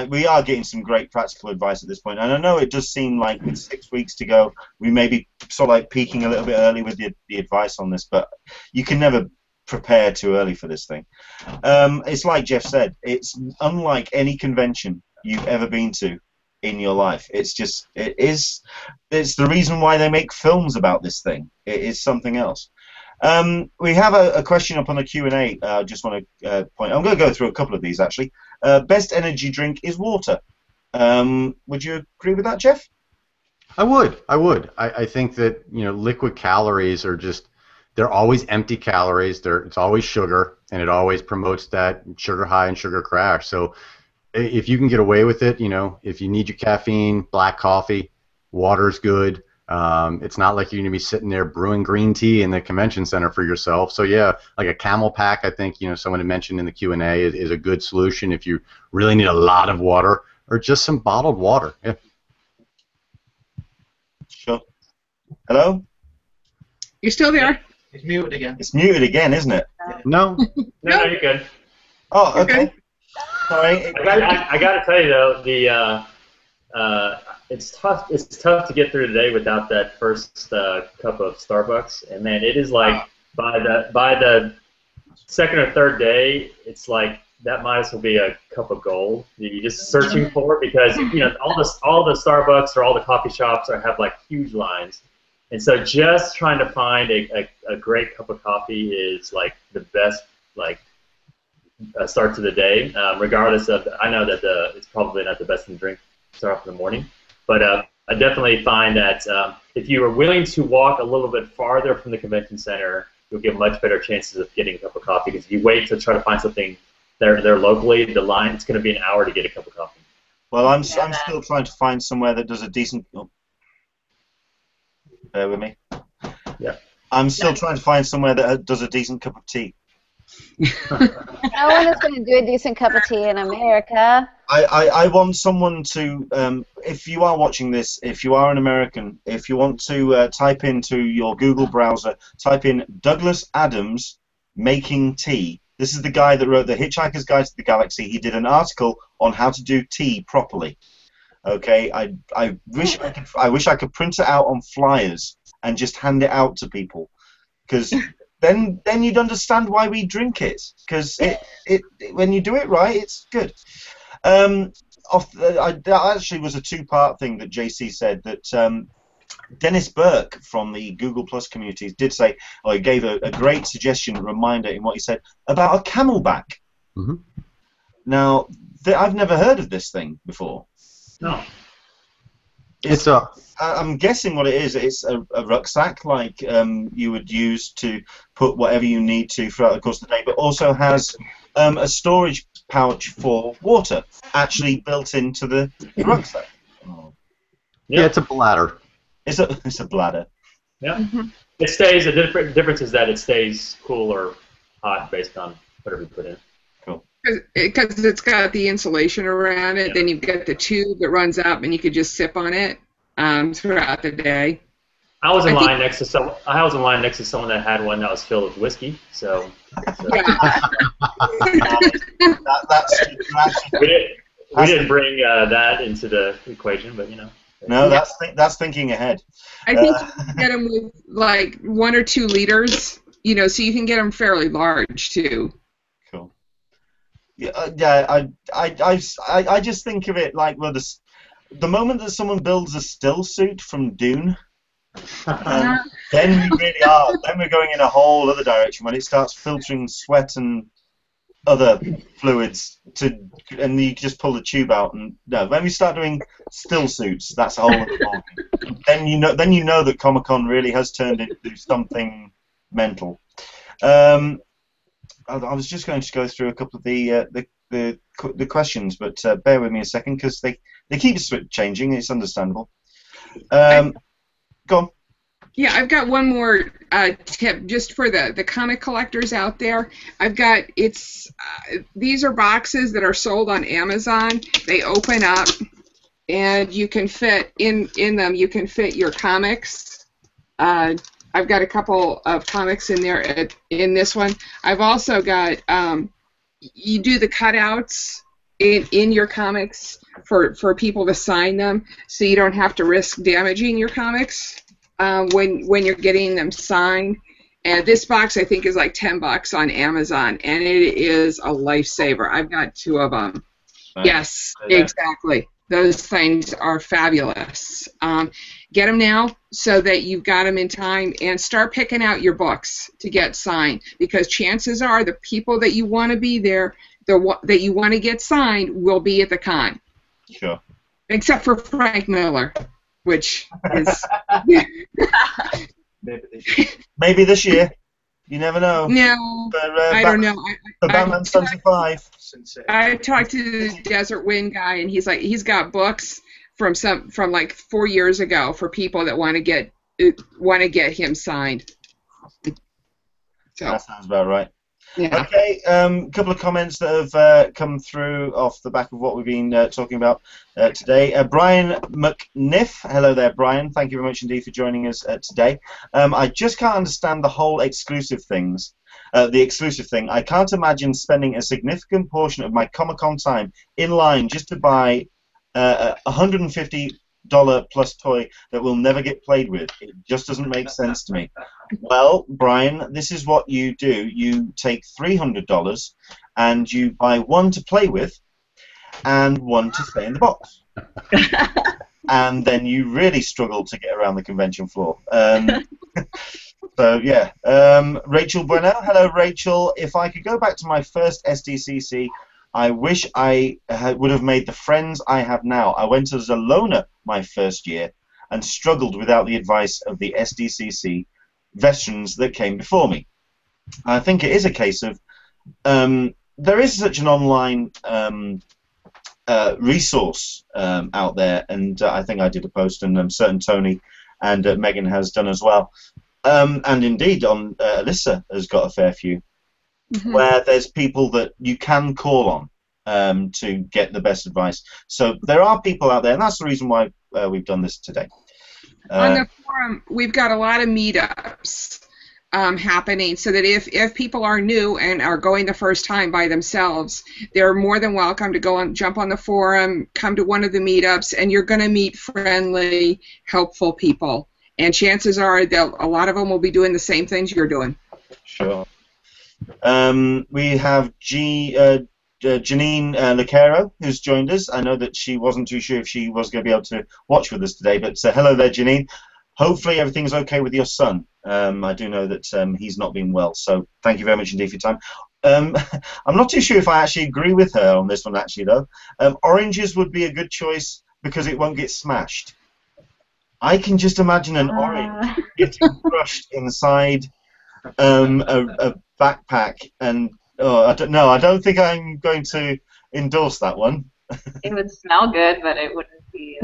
we are getting some great practical advice at this point, and I know it does seem like with 6 weeks to go, we may be sort of like peaking a little bit early with the advice on this, but you can never prepare too early for this thing. It's like Jeff said, it's unlike any convention you've ever been to in your life. It's the reason why they make films about this thing. It is something else. We have a question up on the Q&A. I just want to point. I'm going to go through a couple of these actually. Best energy drink is water. Would you agree with that, Jeff? I would. I think that liquid calories are they're always empty calories. It's always sugar, and it always promotes that sugar high and sugar crash. So if you can get away with it, if you need your caffeine, black coffee, water's good. It's not like you're going to be sitting there brewing green tea in the convention center for yourself. So yeah, like a camel pack, I think someone had mentioned in the Q&A is a good solution if you really need a lot of water, or just some bottled water. Yeah. Sure. Hello? You're still there? It's muted again. It's muted again, isn't it? No. No, you're good. Oh, okay. Sorry. I got to tell you though, it's tough to get through the day without that first cup of Starbucks, and man, it is like by the second or third day, it's like that might as well be a cup of gold that you're just searching for, because all the Starbucks or all the coffee shops have like huge lines, and so just trying to find a great cup of coffee is like the best start to the day, regardless of. I know that it's probably not the best thing to drink start off in the morning. But I definitely find that if you are willing to walk a little bit farther from the convention center, you'll get much better chances of getting a cup of coffee. Because if you wait to try to find something there locally, the line, it's going to be an hour to get a cup of coffee. Well, I'm still trying to find somewhere that does a decent... Oh. Bear with me. Yeah. I'm still trying to find somewhere that does a decent cup of tea. No one is going to do a decent cup of tea in America. I want someone to, if you are watching this, if you are an American, if you want to type into your Google browser, type in Douglas Adams making tea. This is the guy that wrote The Hitchhiker's Guide to the Galaxy. He did an article on how to do tea properly. Okay, I wish I could print it out on flyers and just hand it out to people, because then you'd understand why we drink it. Because when you do it right, it's good. That actually was a two-part thing that JC said, that Dennis Burke from the Google Plus community did say, he gave a great suggestion, reminder in what he said about a Camelback. Mm-hmm. Now, I've never heard of this thing before. No. I'm guessing what it is. It's a rucksack like you would use to put whatever you need to throughout the course of the day, but also has a storage pouch for water actually built into the rucksack. Yeah, it's a bladder. It's a bladder. Yeah. Mm-hmm. It stays. The difference is that it stays cool or hot based on whatever you put in. Cool. Because it's got the insulation around it. Yeah. Then you've got the tube that runs up, and you could just sip on it throughout the day. I was in line next to someone that had one that was filled with whiskey. So. Yeah. We didn't bring that into the equation, but you know. No, that's thinking ahead. I think you can get them with like 1 or 2 liters, so you can get them fairly large too. Cool. Yeah, I just think of it like, well, the moment that someone builds a still suit from Dune, then we really are. Then we're going in a whole other direction when it starts filtering sweat and other fluids and you just pull the tube out. And no, when we start doing still suits, that's a whole other ballgame. Then you know that Comic-Con really has turned into something mental. I was just going to go through a couple of the questions, but bear with me a second because they keep changing. It's understandable. Go on. Yeah, I've got one more tip just for the comic collectors out there. These are boxes that are sold on Amazon. They open up, and you can fit in them. You can fit your comics. I've got a couple of comics in there in this one. I've also got you do the cutouts in your comics for people to sign them, so you don't have to risk damaging your comics. When you're getting them signed. And this box I think is like $10 on Amazon, and it is a lifesaver. I've got 2 of them. Nice. Yes, exactly. Those things are fabulous. Get them now so that you've got them in time, and start picking out your books to get signed, because chances are the people that you want to be there, that you want to get signed, will be at the con. Sure. Except for Frank Miller. Which is maybe this year. You never know. No, I don't know. For Batman 75. I talked to the Desert Wind guy, and he's like, he's got books from like 4 years ago for people that want to get him signed. So that sounds about right. Yeah. Okay, a couple of comments that have come through off the back of what we've been talking about today. Brian McNiff, hello there, Brian. Thank you very much indeed for joining us today. I just can't understand the whole exclusive things. The exclusive thing. I can't imagine spending a significant portion of my Comic-Con time in line just to buy a $150 plus toy that will never get played with. It just doesn't make sense to me. Well, Brian, this is what you do. You take $300 and you buy 1 to play with and 1 to stay in the box. And then you really struggle to get around the convention floor. So, yeah. Rachel Buenel. Hello, Rachel. If I could go back to my first SDCC, I wish I would have made the friends I have now. I went as a loner my first year and struggled without the advice of the SDCC veterans that came before me. I think it is a case of there is such an online resource out there, and I think I did a post, and certain Tony and Megan has done as well. And indeed, on Alyssa has got a fair few. Mm-hmm. Where there's people that you can call on to get the best advice. So there are people out there, and that's the reason why we've done this today. On the forum, we've got a lot of meetups. happening, so that if people are new and are going the first time by themselves, they're more than welcome to go and jump on the forum, come to one of the meetups, and you're going to meet friendly, helpful people. And chances are a lot of them will be doing the same things you're doing. Sure. We have Janine Lecaro, who's joined us. I know that she wasn't too sure if she was going to be able to watch with us today, but hello there, Janine. Hopefully everything's okay with your son. I do know that he's not been well, so thank you very much indeed for your time. I'm not too sure if I actually agree with her on this one, actually, though. Oranges would be a good choice because it won't get smashed. I can just imagine an orange getting crushed inside a backpack, and I don't think I'm going to endorse that one. It would smell good, but it wouldn't be.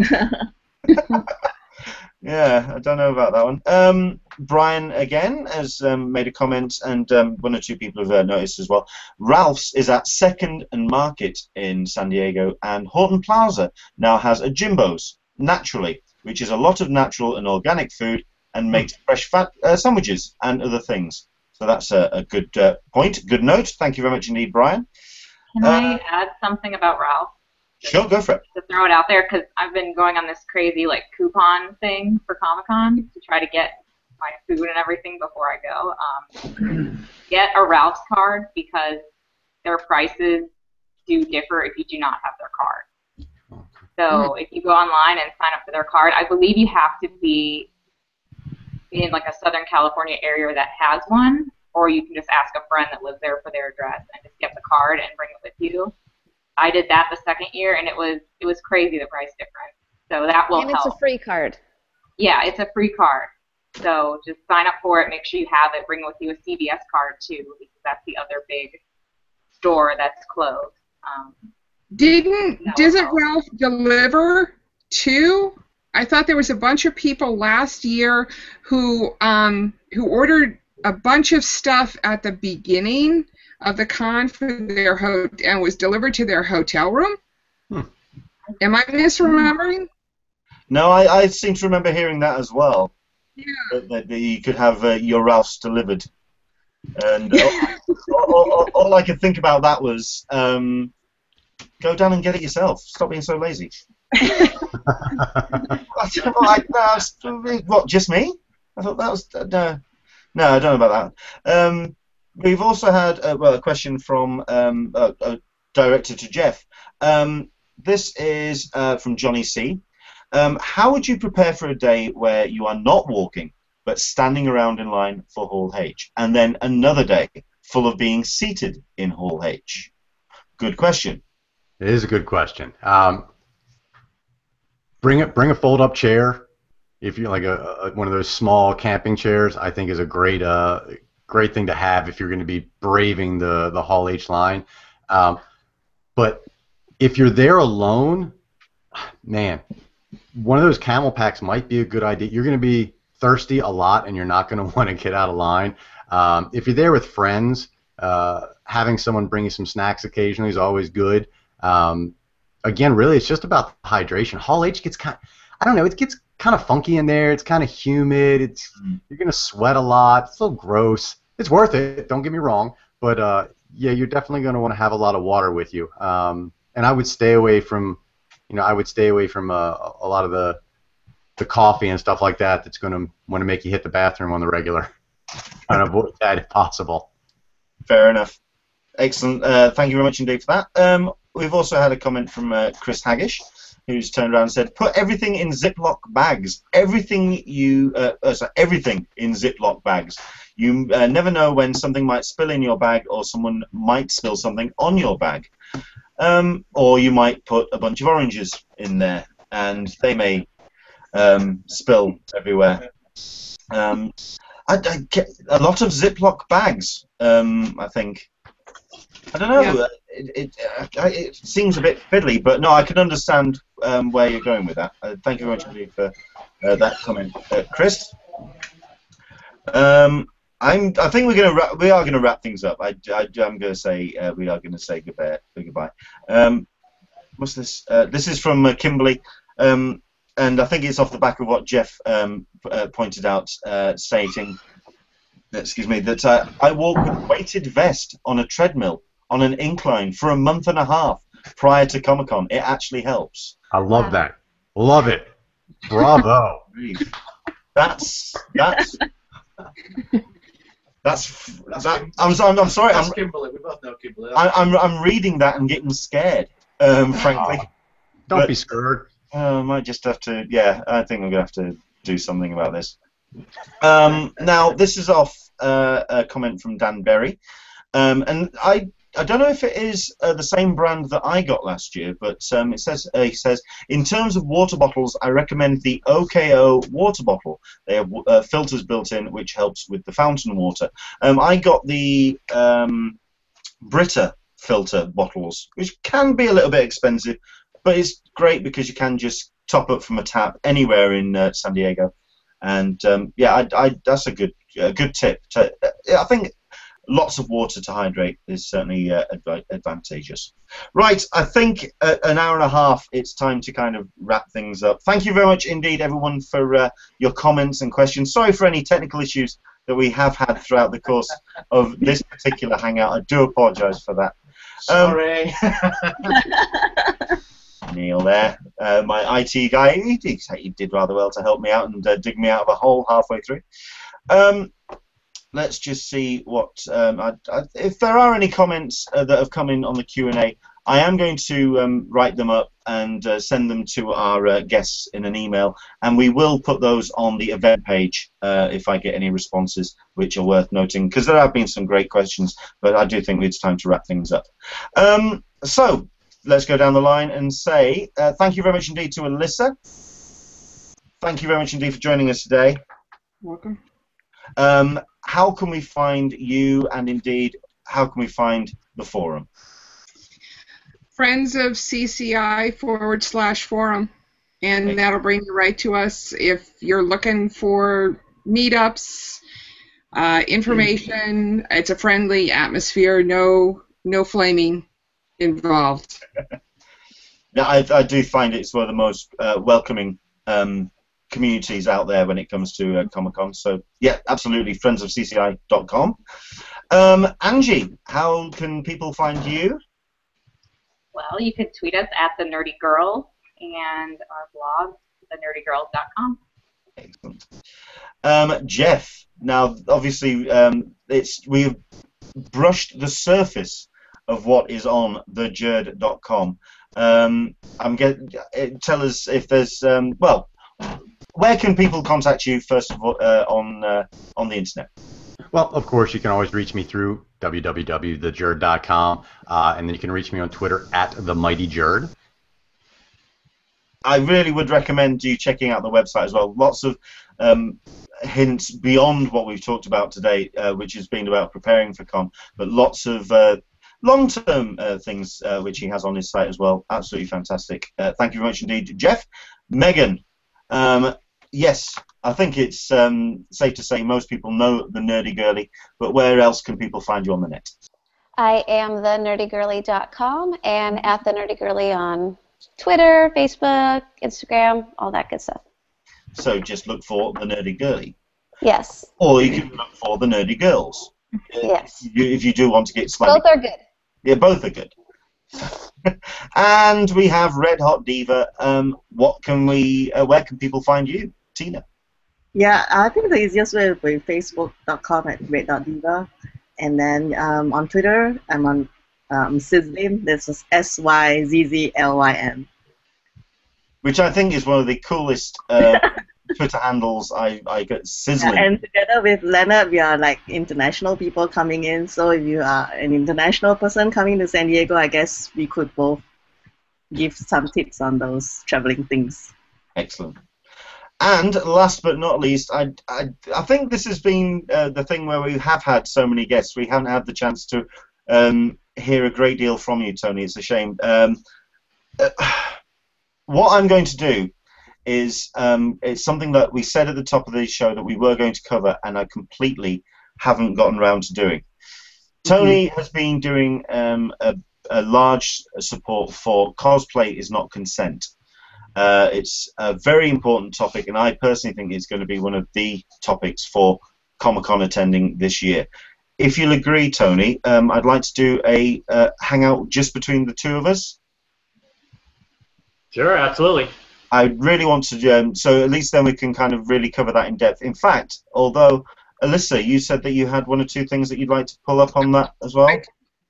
Yeah, I don't know about that one. Brian, again, has made a comment, and one or two people have noticed as well. Ralph's is at 2nd and Market in San Diego, and Horton Plaza now has a Jimbo's, naturally, which is a lot of natural and organic food and makes fresh fat sandwiches and other things. So that's a good point, good note. Thank you very much indeed, Brian. Can I add something about Ralph? Sure, go for it. To throw it out there, because I've been going on this crazy coupon thing for Comic-Con to try to get my food and everything before I go. Get a Ralph's card because their prices do differ if you do not have their card. So if you go online and sign up for their card, I believe you have to be in a Southern California area that has one, or you can just ask a friend that lives there for their address and just get the card and bring it with you. I did that the second year, and it was crazy, the price difference. So that will help. And it's a free card. Yeah, it's a free card. So just sign up for it. Make sure you have it. Bring with you a CVS card too, because that's the other big store that's closed. Doesn't Ralph deliver too? I thought there was a bunch of people last year who ordered a bunch of stuff at the beginning of the con for their and was delivered to their hotel room. Am I misremembering? No, I seem to remember hearing that as well. Yeah. That you could have your Ralph's delivered. And all I could think about that was go down and get it yourself. Stop being so lazy. What, just me? I thought that was... No, I don't know about that. We've also had a question from director to Jeff. This is from Johnny C. How would you prepare for a day where you are not walking but standing around in line for Hall H, and then another day full of being seated in Hall H? Good question. It is a good question. Bring a fold-up chair. If you're one of those small camping chairs, I think is a great thing to have if you're going to be braving the Hall H line. But if you're there alone, man, one of those camel packs might be a good idea. You're going to be thirsty a lot, and you're not going to want to get out of line. If you're there with friends, having someone bring you some snacks occasionally is always good. Again, really, it's just about hydration. Hall H gets it gets kind of funky in there. It's kind of humid. You're going to sweat a lot. It's a little gross. It's worth it, don't get me wrong, but yeah, you're definitely going to want to have a lot of water with you. And I would stay away from, a lot of the coffee and stuff like that that's going to want to make you hit the bathroom on the regular. Try to avoid that if possible. Fair enough. Excellent. Thank you very much indeed for that. We've also had a comment from Chris Haggish, who's turned around and said, "Put everything in Ziploc bags. Everything in Ziploc bags. You never know when something might spill in your bag, or someone might spill something on your bag. Or you might put a bunch of oranges in there, and they may spill everywhere." A lot of Ziploc bags, I think. I don't know. Yeah. It seems a bit fiddly, but no, I can understand where you're going with that. Thank you very much indeed for that comment, Chris. I think we are gonna wrap things up. I'm gonna say we are gonna say goodbye. What's this? This is from Kimberly, and I think it's off the back of what Jeff pointed out, stating excuse me, that I walk with a weighted vest on a treadmill on an incline for a month and a half prior to Comic-Con. It actually helps. I love that. Love it. Bravo. That's I'm sorry. That's Kimberly. We both know Kimberly. I'm reading that and getting scared. Frankly. Don't be scared. I might just have to. Yeah, I think I'm gonna have to do something about this. Now this is off a comment from Dan Berry, and I don't know if it is the same brand that I got last year, but it says he says in terms of water bottles, I recommend the OKO water bottle. They have filters built in, which helps with the fountain water. I got the Brita filter bottles, which can be a little bit expensive, but it's great because you can just top up from a tap anywhere in San Diego. And yeah, that's a good tip. I think lots of water to hydrate is certainly advantageous. Right, I think an hour and a half, it's time to kind of wrap things up. Thank you very much indeed, everyone, for your comments and questions. Sorry for any technical issues that we have had throughout the course of this particular Hangout. I do apologise for that. Sorry. Neil there, my IT guy, he did rather well to help me out and dig me out of a hole halfway through. Let's just see what if there are any comments that have come in on the Q&A. I am going to write them up and send them to our guests in an email, and we will put those on the event page if I get any responses, which are worth noting, because there have been some great questions, but I do think it's time to wrap things up. So let's go down the line and say thank you very much indeed to Alyssa. Thank you very much indeed for joining us today. Welcome. How can we find you, and indeed, how can we find the forum? Friends of CCI /forum, and that'll bring you right to us if you're looking for meetups, information. It's a friendly atmosphere, no flaming involved. Yeah, I do find it's one of the most welcoming communities out there when it comes to Comic-Con. So yeah, absolutely, friendsofcci.com. Angie, how can people find you? Well, you can tweet us at The Nerdy Girl and our blog, thenerdygirls.com. Excellent. Jeff, now obviously we've brushed the surface of what is on thejerd.com. Tell us if there's well, where can people contact you first of all on the internet? Well, of course, you can always reach me through www.thejerd.com, and then you can reach me on Twitter at @themightyjerd. I really would recommend you checking out the website as well. Lots of hints beyond what we've talked about today, which has been about preparing for con, but lots of long-term things which he has on his site as well. Absolutely fantastic. Thank you very much indeed, Jeff. Megan, yes, I think it's safe to say most people know the Nerdy Girly, but where else can people find you on the net? I am thenerdygirly.com and at the Nerdy Girly on Twitter, Facebook, Instagram, all that good stuff. So just look for the Nerdy Girly. Yes. Or you can look for the Nerdy Girls. Yes. If you do want to get slightly... Both are good. Yeah, both are good. And we have Red Hot Diva. What can we? Where can people find you, Tina? Yeah, I think the easiest way would be facebook.com @red.diva. And then on Twitter, I'm on Sizzlim. This is SYZZLYM. Which I think is one of the coolest Twitter handles I get. Sizzling. Yeah, and together with Leonard, we are like international people coming in. So if you are an international person coming to San Diego, I guess we could both give some tips on those traveling things. Excellent. And last but not least, I think this has been the thing where we have had so many guests. We haven't had the chance to hear a great deal from you, Tony. It's a shame. What I'm going to do is it's something that we said at the top of the show that we were going to cover, and I completely haven't gotten around to doing. Tony has been doing a large support for Cosplay is Not Consent. It's a very important topic, and I personally think it's going to be one of the topics for Comic-Con attending this year. If you'll agree, Tony, I'd like to do a hangout just between the two of us. Sure, absolutely. I really want to, so at least then we can kind of really cover that in depth. In fact, although, Alyssa, you said that you had one or two things that you'd like to pull up on that as well?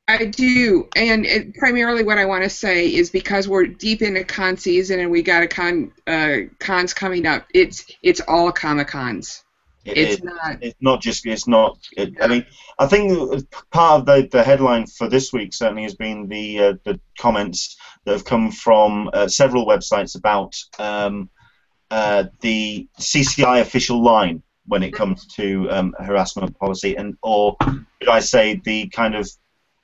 I do, and primarily what I want to say is because we're deep into con season and we got a cons coming up, it's all Comic-Cons. It's not. I mean, I think part of the headline for this week certainly has been the comments that have come from several websites about the CCI official line when it comes to harassment policy, or should I say the kind of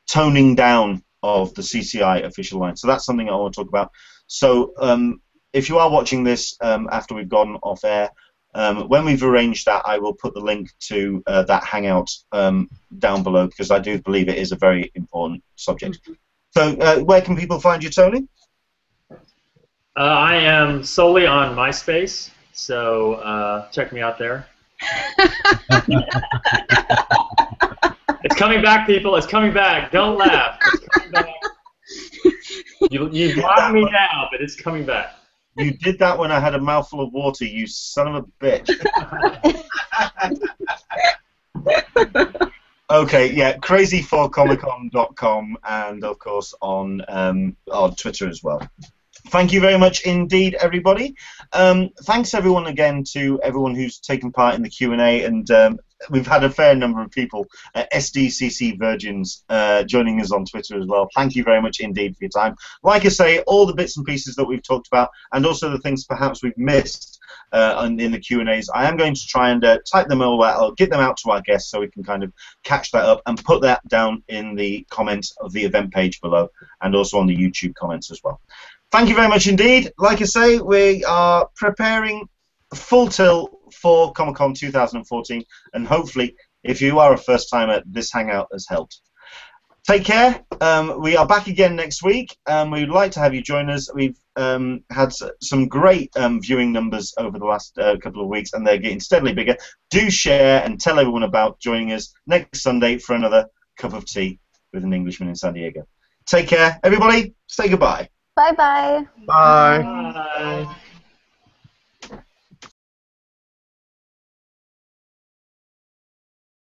toning down of the CCI official line. So that's something I want to talk about. So if you are watching this after we've gone off air, when we've arranged that, I will put the link to that hangout down below, because I do believe it is a very important subject. So where can people find you, Tony? I am solely on MySpace, so check me out there. It's coming back, people. It's coming back. Don't laugh. It's coming back. You've locked me down, but it's coming back. You did that when I had a mouthful of water, you son of a bitch. Okay, yeah, crazy4comiccon.com, and of course on Twitter as well. Thank you very much indeed, everybody. Thanks everyone again to everyone who's taken part in the Q&A, and we've had a fair number of people, SDCC Virgins, joining us on Twitter as well. Thank you very much indeed for your time. Like I say, all the bits and pieces that we've talked about, and also the things perhaps we've missed in the Q&As, I am going to try and type them all out, or get them out to our guests so we can kind of catch that up and put that down in the comments of the event page below, and also on the YouTube comments as well. Thank you very much indeed. Like I say, we are preparing full tilt for Comic-Con 2014, and hopefully, if you are a first-timer, this hangout has helped. Take care. We are back again next week. We'd like to have you join us. We've had some great viewing numbers over the last couple of weeks, and they're getting steadily bigger. Do share and tell everyone about joining us next Sunday for another cup of tea with an Englishman in San Diego. Take care, everybody. Say goodbye. Bye-bye. Bye. Bye.